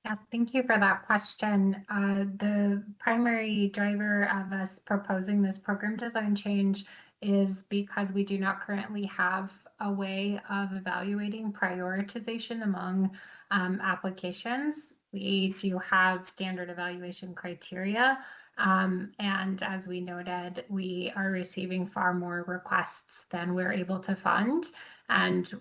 Yeah, thank you for that question. The primary driver of us proposing this program design change is because we do not currently have a way of evaluating prioritization among applications. We do have standard evaluation criteria. And as we noted, we are receiving far more requests than we're able to fund. And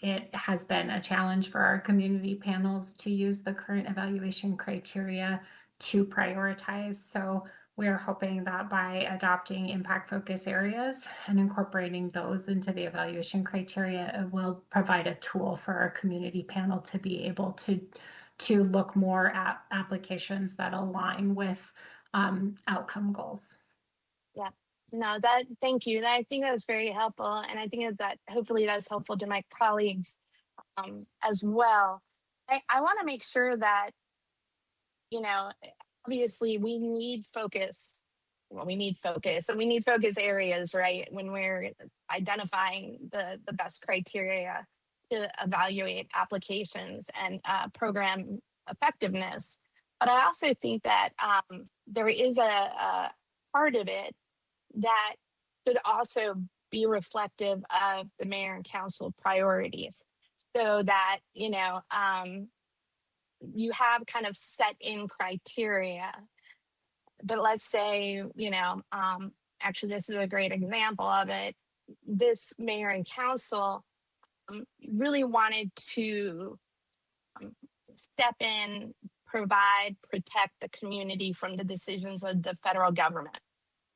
it has been a challenge for our community panels to use the current evaluation criteria to prioritize. So we're hoping that by adopting impact focus areas and incorporating those into the evaluation criteria, it will provide a tool for our community panel to be able to look more at applications that align with outcome goals. Yeah. No, thank you. I think that was very helpful. And I think that hopefully that's helpful to my colleagues as well. I want to make sure that, obviously we need focus. Well, we need focus, and we need focus areas, right? When we're identifying the best criteria to evaluate applications and program effectiveness. But I also think that there is a part of it that should also be reflective of the mayor and council priorities, so that, you have kind of set in criteria. But let's say, actually, this is a great example of it. This mayor and council really wanted to step in, provide, protect the community from the decisions of the federal government.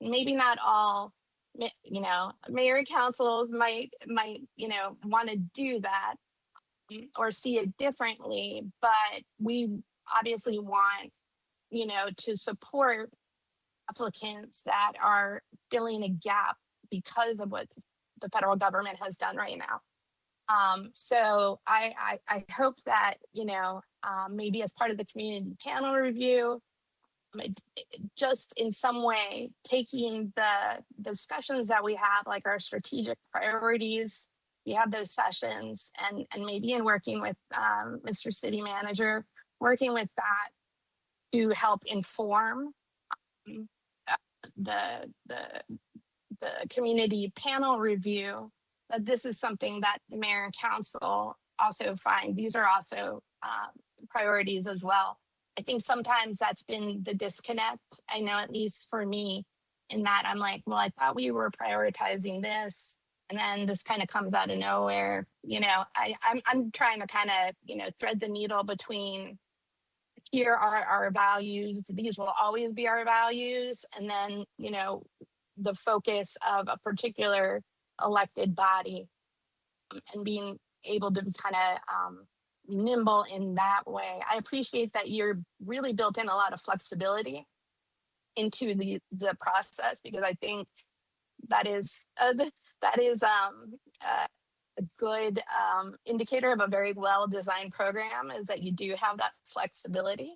Maybe not all, mayor and councils might, want to do that or see it differently, but we obviously want, to support applicants that are filling a gap because of what the federal government has done right now. So I hope that, maybe as part of the community panel review, just in some way taking the discussions that we have, like our strategic priorities, we have those sessions, and maybe in working with Mr. City Manager, working with that to help inform the community panel review, that this is something that the mayor and council also find. These are also priorities as well. I think sometimes that's been the disconnect. I know, at least for me, in that I'm like, well, I thought we were prioritizing this, and then this kind of comes out of nowhere. I'm trying to kind of, thread the needle between, here are our values, these will always be our values, and then, the focus of a particular elected body, and being able to kind of nimble in that way. I appreciate that you're really built in a lot of flexibility into the process, because I think that is a good indicator of a very well designed program, is that you do have that flexibility.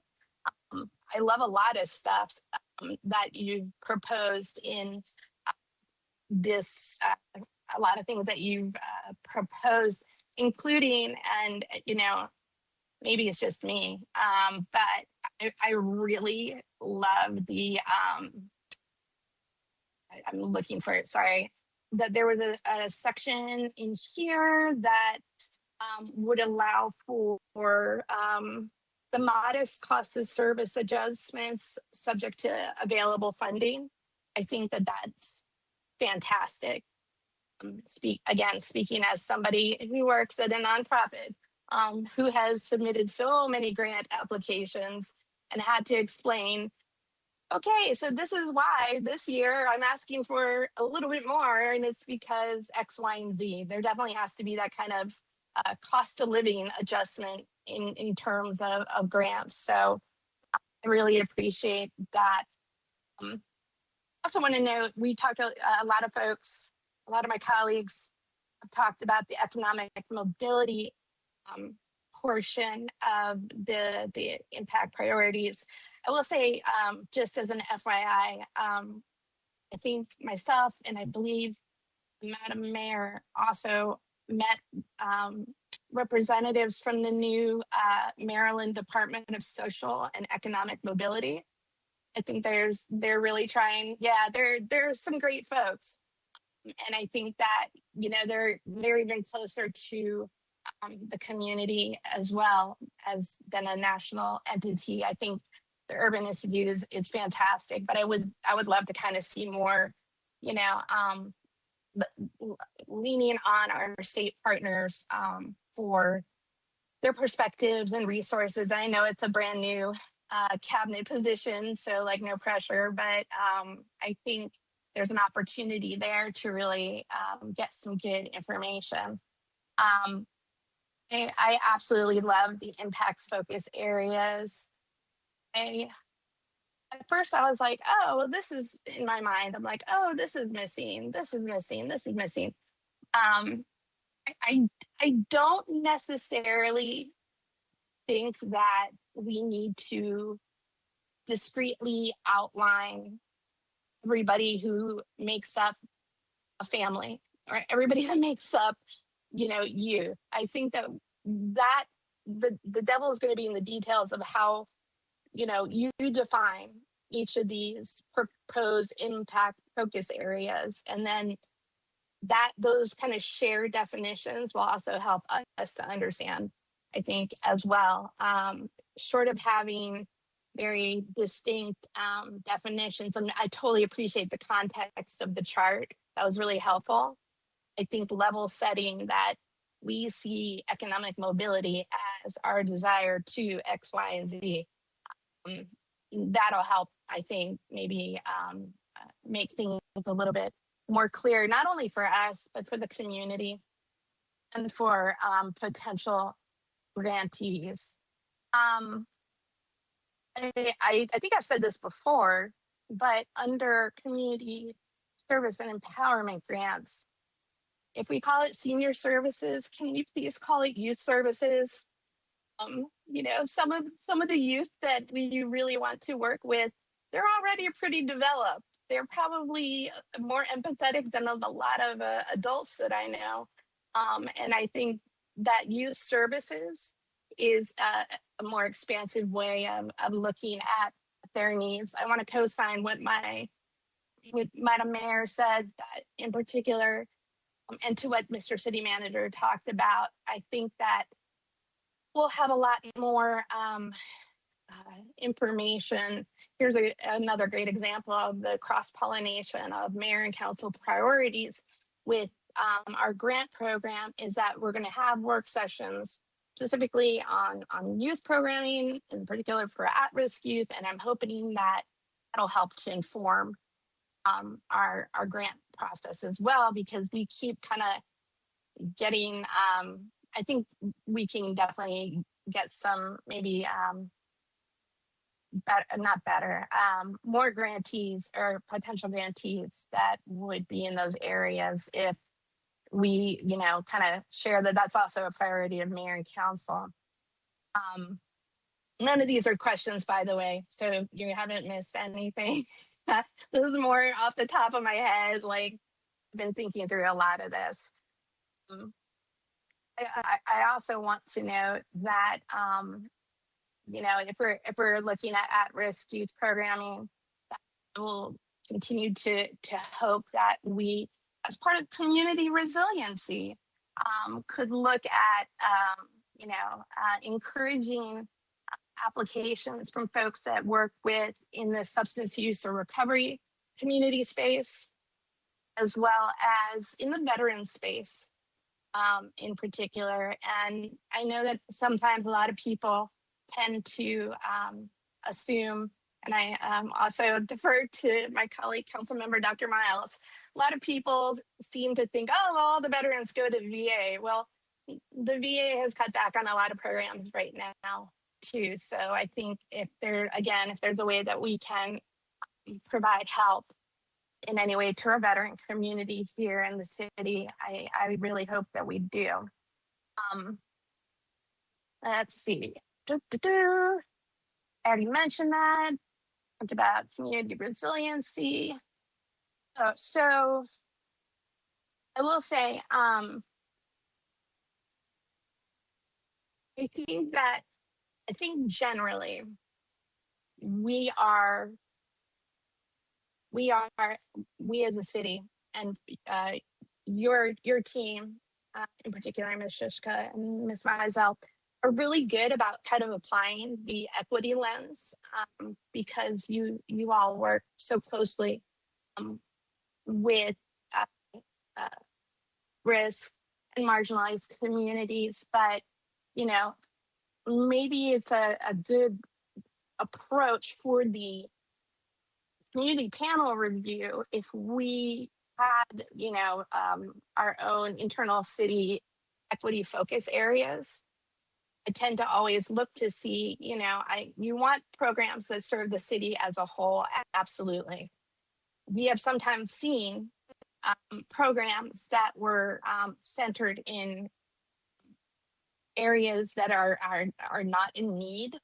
I love a lot of stuff that you proposed in this, a lot of things that you've proposed, including, and maybe it's just me, but I really love the, I'm looking for it, sorry, that there was a section in here that would allow for the modest cost of service adjustments subject to available funding. I think that that's fantastic. Speaking as somebody who works at a nonprofit, who has submitted so many grant applications and had to explain, okay, so this is why this year I'm asking for a little bit more, and it's because X, Y, and Z. There definitely has to be that kind of cost of living adjustment in terms of grants. So I really appreciate that. I also want to note, we talked, a lot of folks, a lot of my colleagues have talked about the economic mobility portion of the impact priorities. I will say, just as an FYI, I think myself, and I believe Madam Mayor, also met representatives from the new Maryland Department of Social and Economic Mobility. I think they're really trying. Yeah, they're some great folks, and I think that they're even closer to the community as well as than a national entity. I think the Urban Institute is fantastic, but I would love to kind of see more, leaning on our state partners for their perspectives and resources. I know it's a brand new cabinet position, so like no pressure, but I think there's an opportunity there to really get some good information. I absolutely love the impact focus areas. At first I was like, oh, well, this is in my mind. I'm like, oh, this is missing. This is missing. This is missing. I don't necessarily think that we need to discreetly outline everybody who makes up a family, or everybody that makes up, you. I think that the devil is going to be in the details of how, you define each of these proposed impact focus areas, and then that those kind of shared definitions will also help us to understand, I think, as well. Short of having very distinct definitions, and I totally appreciate the context of the chart. That was really helpful. I think level setting that we see economic mobility as our desire to X, Y, and Z. That'll help, I think, maybe make things a little bit more clear, not only for us, but for the community and for potential grantees. I think I've said this before, but under community service and empowerment grants, if we call it senior services, can we please call it youth services? You know, some of the youth that we really want to work with, they're already pretty developed. They're probably more empathetic than a lot of adults that I know. And I think that youth services is a more expansive way of looking at their needs. I want to co-sign what Madam Mayor said in particular, and to what Mr. City Manager talked about. I think that we'll have a lot more information. Here's another great example of the cross-pollination of mayor and council priorities with our grant program, is that we're going to have work sessions specifically on youth programming, in particular for at-risk youth, and I'm hoping that that'll help to inform our grant process as well, because we keep kind of getting, I think we can definitely get some maybe more grantees or potential grantees that would be in those areas if we, you know, kind of share that that's also a priority of mayor and council. None of these are questions, by the way, so you haven't missed anything. This is more off the top of my head. Like, I've been thinking through a lot of this. I also want to note that, you know, if we're looking at risk youth programming, we'll continue to hope that we, as part of community resiliency, could look at, you know, encouraging applications from folks that work in the substance use or recovery community space, as well as in the veteran space in particular. And I know that sometimes a lot of people tend to assume, and I also defer to my colleague, Councilmember Dr. Miles, a lot of people seem to think, oh, well, all the veterans go to VA. Well, the VA has cut back on a lot of programs right now too. So I think if there's a way that we can provide help in any way to our veteran community here in the city, I really hope that we do. Let's see. I already mentioned that. Talked about community resiliency. So I will say, I think generally we as a city, and your team in particular, Ms. Shishka and Ms. Mazel, are really good about kind of applying the equity lens, because you all work so closely with risk and marginalized communities. But, you know, maybe it's a good approach for the community panel review if we had, you know, our own internal city equity focus areas. I tend to always look to see, you know, you want programs that serve the city as a whole, absolutely. We have sometimes seen programs that were centered in areas that are not in need,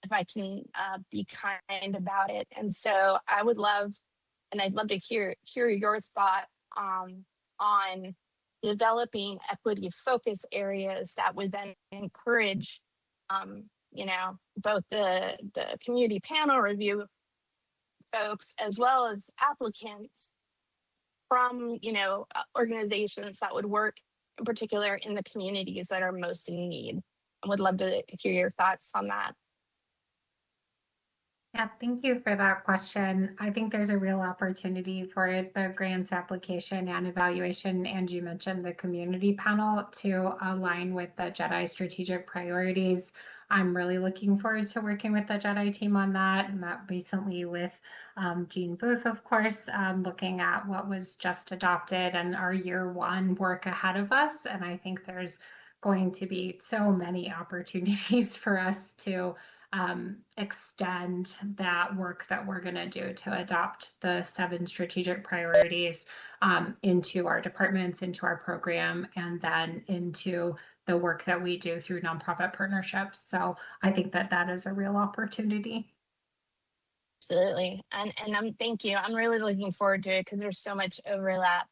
if I can be kind about it. And so I'd love to hear your thought on developing equity focus areas that would then encourage, you know, both the community panel review folks as well as applicants from, organizations that would work in particular in the communities that are most in need. I would love to hear your thoughts on that. Yeah, thank you for that question. I think there's a real opportunity for the grants application and evaluation, and you mentioned the community panel, to align with the JEDI strategic priorities. I'm really looking forward to working with the JEDI team on that. Met recently with Jean Booth, of course, looking at what was just adopted and our year one work ahead of us. And I think there's going to be so many opportunities for us to extend that work that we're going to do to adopt the 7 strategic priorities into our departments, into our program, and then into the work that we do through nonprofit partnerships. So I think that that is a real opportunity. Absolutely. And thank you. I'm really looking forward to it because there's so much overlap.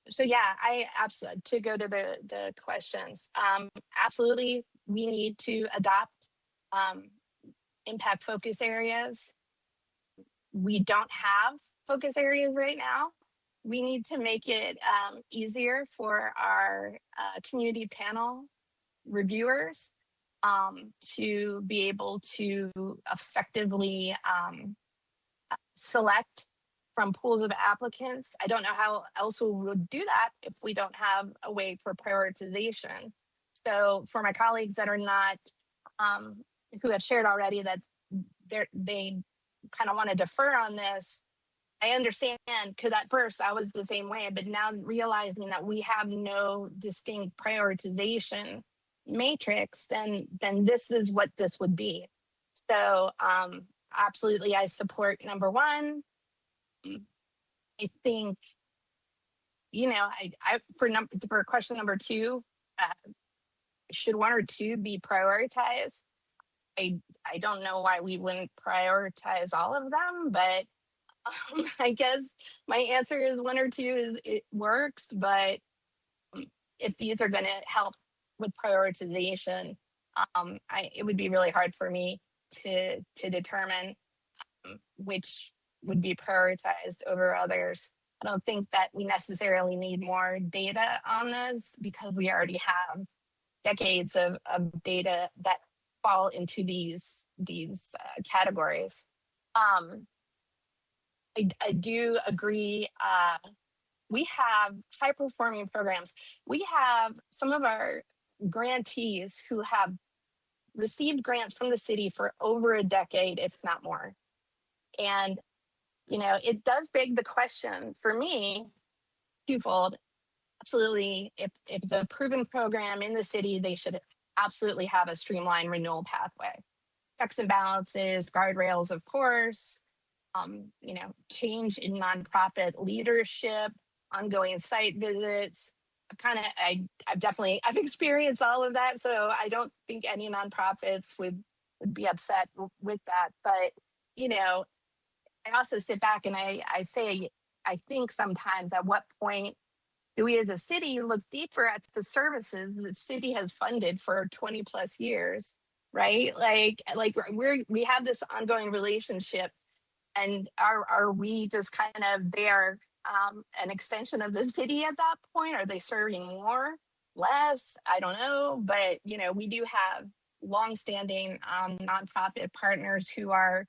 So yeah, I absolutely, to go to the questions, absolutely, we need to adopt impact focus areas. We don't have focus areas right now. We need to make it easier for our community panel reviewers to be able to effectively select from pools of applicants. I don't know how else we would do that if we don't have a way for prioritization. So for my colleagues that are not, who have shared already that they kind of want to defer on this, I understand, because at first I was the same way, but now realizing that we have no distinct prioritization matrix, then this is what this would be. So absolutely, I support number 1. I think, I for question number 2, should 1 or 2 be prioritized? I don't know why we wouldn't prioritize all of them, but I guess my answer is 1 or 2 it works. But if these are going to help with prioritization, it would be really hard for me to determine which would be prioritized over others. I don't think that we necessarily need more data on this because we already have decades of data that fall into these categories. I do agree. We have high performing programs. We have some of our grantees who have received grants from the city for over a decade, if not more. And, it does beg the question for me, twofold. Absolutely, if it's a proven program in the city, they should absolutely have a streamlined renewal pathway. Checks and balances, guardrails, of course, change in nonprofit leadership, ongoing site visits. I've experienced all of that, so I don't think any nonprofits would be upset with that. But I also sit back and I say, I think sometimes at what point do we as a city look deeper at the services the city has funded for 20 plus years, right? Like we have this ongoing relationship, and are we just kind of there, an extension of the city at that point? Are they serving more, less? I don't know, but we do have longstanding nonprofit partners who are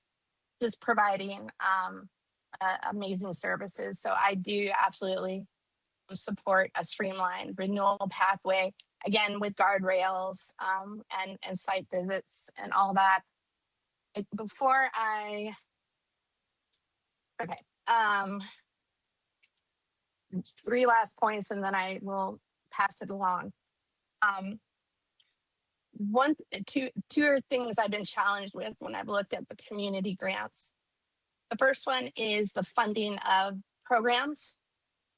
just providing amazing services. So I do absolutely support a streamlined renewal pathway, again, with guardrails and site visits and all that. Okay. 3 last points and then I will pass it along. Two things I've been challenged with when I've looked at the community grants. The first one is the funding of programs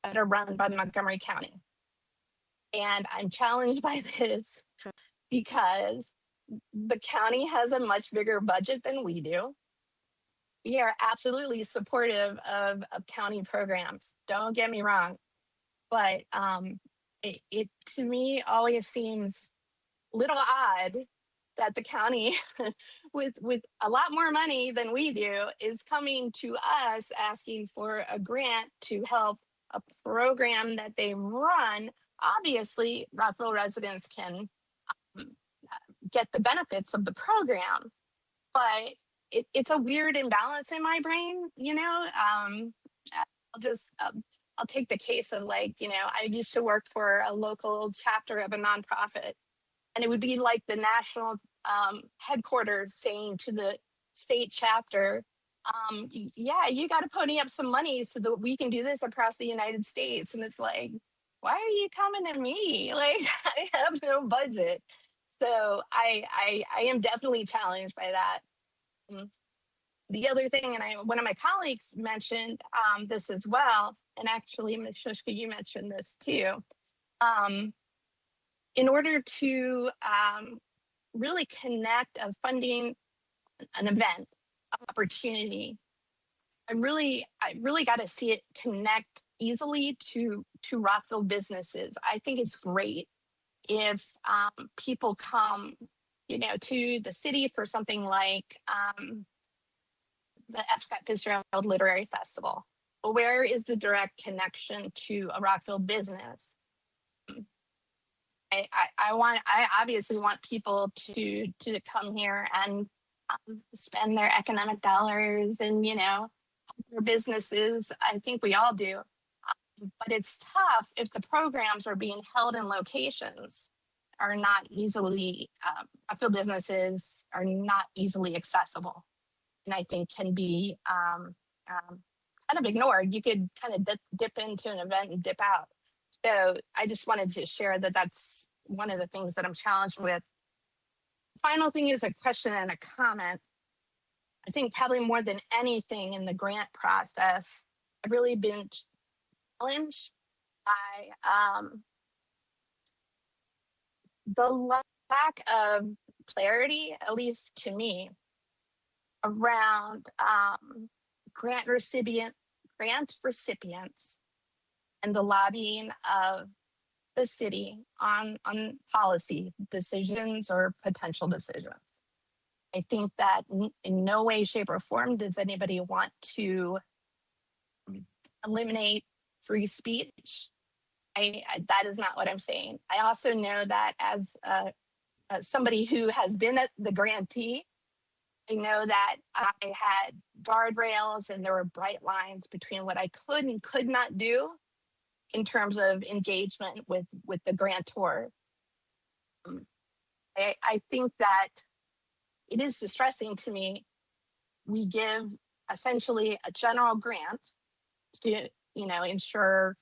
that are run by Montgomery County. And I'm challenged by this because the county has a much bigger budget than we do. We are absolutely supportive of county programs. Don't get me wrong. But it to me always seems a little odd that the county with a lot more money than we do is coming to us asking for a grant to help a program that they run. Obviously, Rockville residents can um, get the benefits of the program, but it's a weird imbalance in my brain, you know. I'll just I'll take the case of, like, you know, I used to work for a local chapter of a nonprofit, and it would be like the national headquarters saying to the state chapter, yeah, you got to pony up some money so that we can do this across the United States. And it's like, why are you coming to me? Like, I have no budget. So I am definitely challenged by that. The other thing, and one of my colleagues mentioned this as well, and actually, Ms. Shushka, you mentioned this too. In order to really connect a funding an event opportunity, I really got to see it connect easily to Rockville businesses. I think it's great if people come, you know, to the city for something like the F. Scott Fitzgerald Literary Festival. But where is the direct connection to a Rockville business? I obviously want people to come here and spend their economic dollars and, you know, their businesses. I think we all do. But it's tough if the programs are being held in locations are not easily, Rockville businesses are not easily accessible, and I think can be kind of ignored. You could kind of dip into an event and dip out. So I just wanted to share that that's one of the things that I'm challenged with. Final thing is a question and a comment. I think probably more than anything in the grant process, I've really been challenged by the lack of clarity, at least to me, around grant recipients and the lobbying of the city on policy decisions or potential decisions. I think that in no way, shape, or form does anybody want to eliminate free speech. That is not what I'm saying. I also know that as somebody who has been the grantee, I know that I had guardrails and there were bright lines between what I could and could not do in terms of engagement with the grantor. I think that it is distressing to me. We give essentially a general grant to, you know, ensure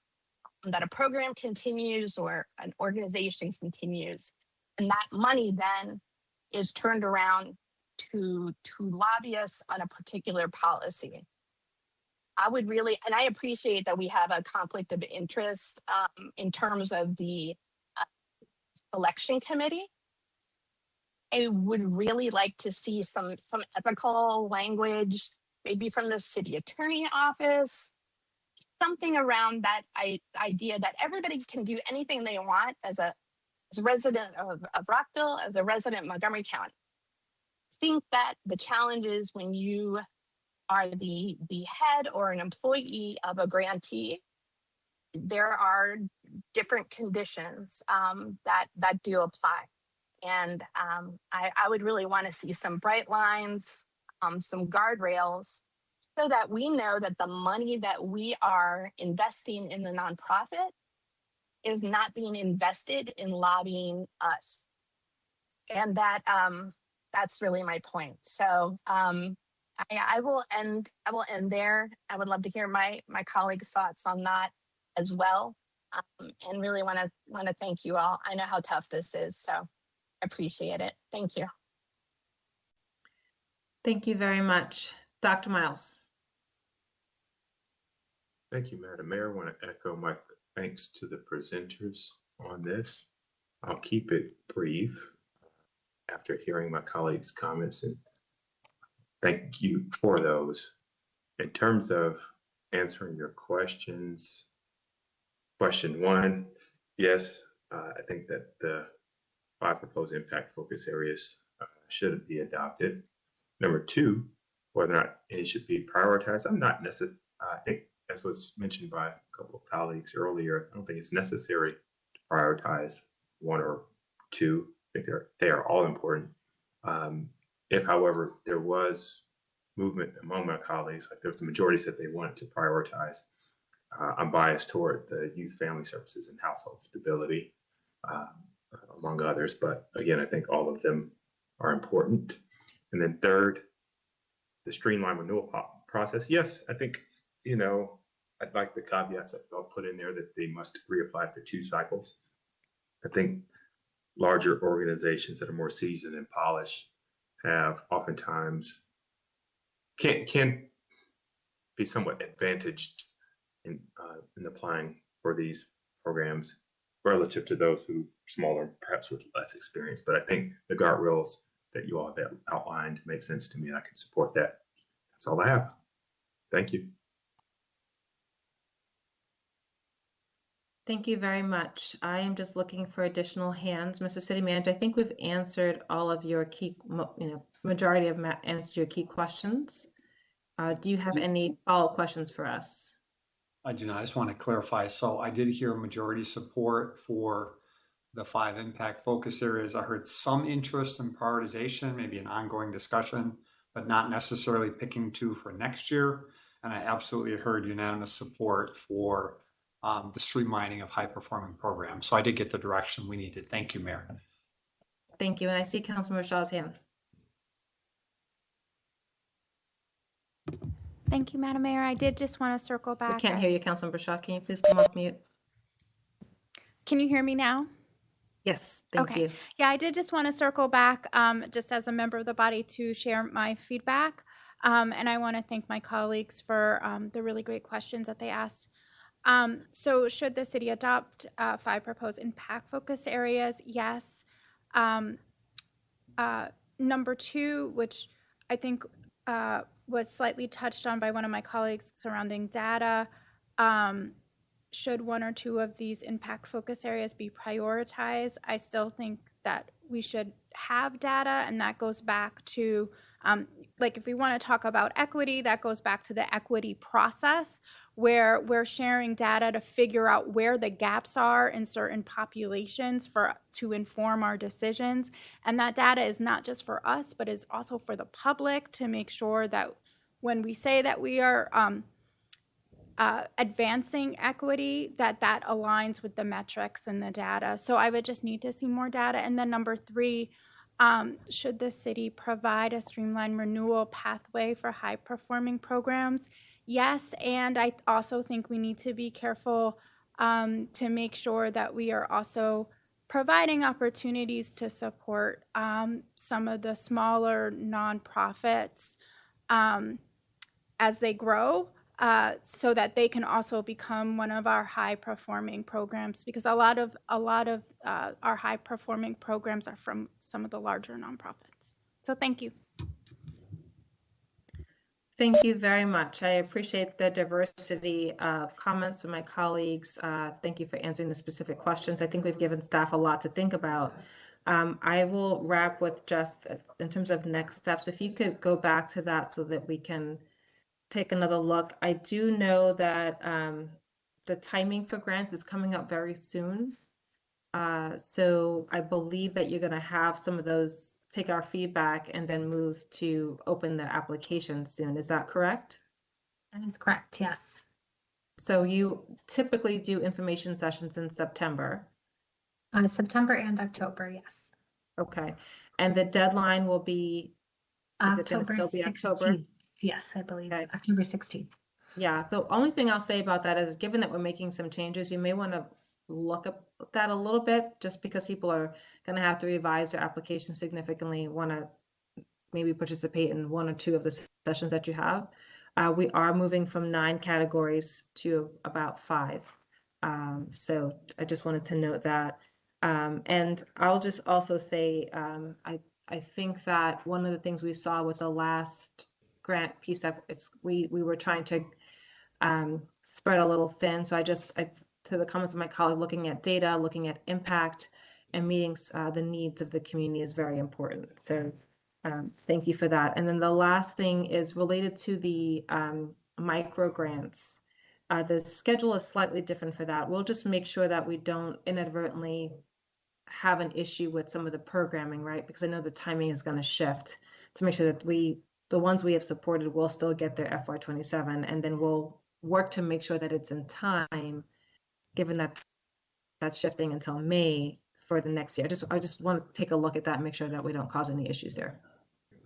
that a program continues or an organization continues, and that money then is turned around to lobbyists on a particular policy. I would really, and I appreciate that we have a conflict of interest in terms of the selection committee. I would really like to see some ethical language, maybe from the city attorney office, something around that idea that everybody can do anything they want as a resident of Rockville, as a resident of Montgomery County. I think that the challenge is when you are the head or an employee of a grantee, there are different conditions that do apply. And I would really want to see some bright lines, some guardrails, so that we know that the money that we are investing in the nonprofit is not being invested in lobbying us. And that that's really my point. So I will end there. I would love to hear my colleagues' thoughts on that as well. And really want to thank you all. I know how tough this is, so appreciate it. Thank you. Thank you very much. Dr. Miles. Thank you, Madam Mayor. I want to echo my thanks to the presenters on this. I'll keep it brief after hearing my colleagues' comments, and thank you for those. In terms of answering your questions, question one, yes, I think that the 5 proposed impact focus areas should be adopted. Number two, whether or not any should be prioritized. I'm not necessarily, I think, as was mentioned by a couple of colleagues earlier, I don't think it's necessary to prioritize one or two. I think they are all important. If, however, there was movement among my colleagues, like there was a majority said they wanted to prioritize, I'm biased toward the youth family services and household stability, among others. But again, I think all of them are important. And then third, the streamlined renewal process. Yes, I think, I'd like the caveats that I'll put in there that they must reapply for 2 cycles. I think larger organizations that are more seasoned and polished have oftentimes can be somewhat advantaged in applying for these programs relative to those who are smaller, perhaps with less experience. But I think the guardrails that you all have outlined make sense to me, and I can support that. That's all I have. Thank you. Thank you very much. I am just looking for additional hands. Mr. City Manager, I think we've answered all of your key, majority of answered your key questions. Do you have any follow-up questions for us? I do not. I just want to clarify. So I did hear majority support for the 5 impact focus areas. I heard some interest in prioritization, maybe an ongoing discussion, but not necessarily picking 2 for next year. And I absolutely heard unanimous support for the streamlining of high-performing programs. So I did get the direction we needed. Thank you, Mayor. Thank you. And I see Councilmember Shaw's hand. Thank you, Madam Mayor. I did just want to circle back. We can't hear you, Councilmember Shaw. Can you please come off mute? Can you hear me now? Yes, thank you. Yeah, I did just want to circle back just as a member of the body to share my feedback. And I want to thank my colleagues for the really great questions that they asked. So should the city adopt 5 proposed impact focus areas? Yes. Number 2, which I think was slightly touched on by one of my colleagues surrounding data. Should 1 or 2 of these impact focus areas be prioritized? I still think that we should have data, and that goes back to, if we want to talk about equity, that goes back to the equity process, where we're sharing data to figure out where the gaps are in certain populations to inform our decisions. And that data is not just for us, but is also for the public, to make sure that when we say that we are advancing equity, that aligns with the metrics and the data. So I would just need to see more data. And then number 3, should the city provide a streamlined renewal pathway for high-performing programs? Yes, and I also think we need to be careful to make sure that we are also providing opportunities to support some of the smaller nonprofits as they grow, so that they can also become one of our high-performing programs, because a lot of our high-performing programs are from some of the larger nonprofits. So thank you. Thank you very much. I appreciate the diversity of comments of my colleagues. Thank you for answering the specific questions. I think we've given staff a lot to think about. I will wrap with just in terms of next steps, if you could go back to that so that we can take another look. I do know that the timing for grants is coming up very soon. So I believe that you're going to have some of those, take our feedback and then move to open the application soon. Is that correct? That is correct, yes. So you typically do information sessions in September? September and October, yes. Okay. And the deadline will be October 16th. Yes, I believe okay. October 16th. Yeah, the only thing I'll say about that is, given that we're making some changes, you may want to look at that a little bit, just because people are going to have to revise their application significantly, want to maybe participate in 1 or 2 of the sessions that you have. We are moving from 9 categories to about 5. So I just wanted to note that. And I'll just also say, I think that one of the things we saw with the last grant piece that we were trying to spread a little thin. So to the comments of my colleague, looking at data, looking at impact, and meeting the needs of the community is very important. So Thank you for that. And then the last thing is related to the micro grants. The schedule is slightly different for that. We'll just make sure that we don't inadvertently have an issue with some of the programming, right? Because I know the timing is going to shift to make sure that the ones we have supported will still get their FY27, and then we'll work to make sure that it's in time, given that that's shifting until May for the next year. I just want to take a look at that and make sure that we don't cause any issues there.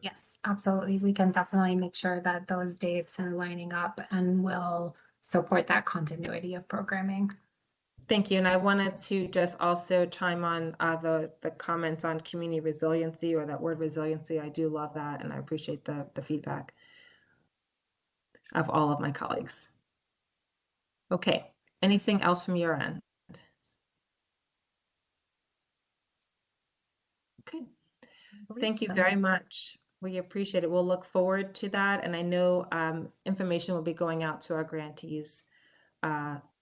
Yes, absolutely. We can definitely make sure that those dates are lining up and will support that continuity of programming. Thank you. And I wanted to just also chime on the comments on community resiliency, or that word resiliency. I do love that, and I appreciate the feedback of all of my colleagues. Okay, anything else from your end? Okay, thank you very much. We appreciate it. We'll look forward to that. And I know information will be going out to our grantees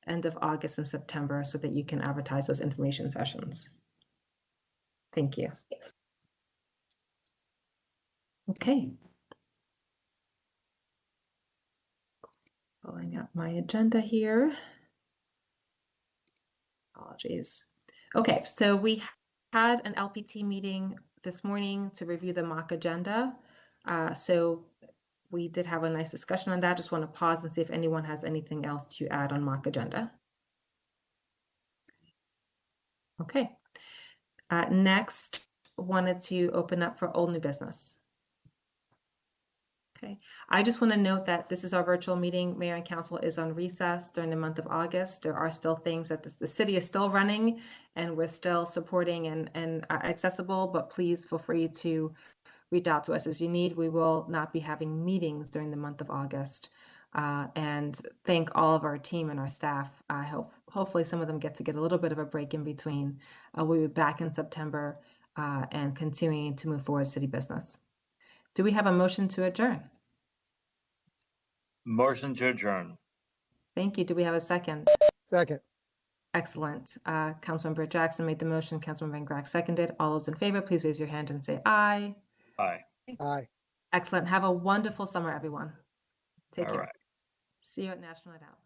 end of August and September so that you can advertise those information sessions. Thank you. Okay. Pulling up my agenda here. Apologies. Okay, so we had an LPT meeting this morning to review the mock agenda. So we did have a nice discussion on that. Just want to pause and see if anyone has anything else to add on mock agenda. Okay. Next, wanted to open up for old new business. Okay, I just want to note that this is our virtual meeting. Mayor and Council is on recess during the month of August. There are still things that the city is still running, and we're still supporting and accessible, but please feel free to reach out to us as you need. We will not be having meetings during the month of August. And thank all of our team and our staff. I hope hopefully some of them get a little bit of a break in between. We'll be back in September and continuing to move forward city business. Do we have a motion to adjourn? Motion to adjourn. Thank you. Do we have a second? Second. Excellent. Councilmember Jackson made the motion. Councilmember Van Grack seconded. All those in favor, please raise your hand and say aye. Aye. Aye. Excellent. Have a wonderful summer, everyone. Take All care. right. See you at National Night Out.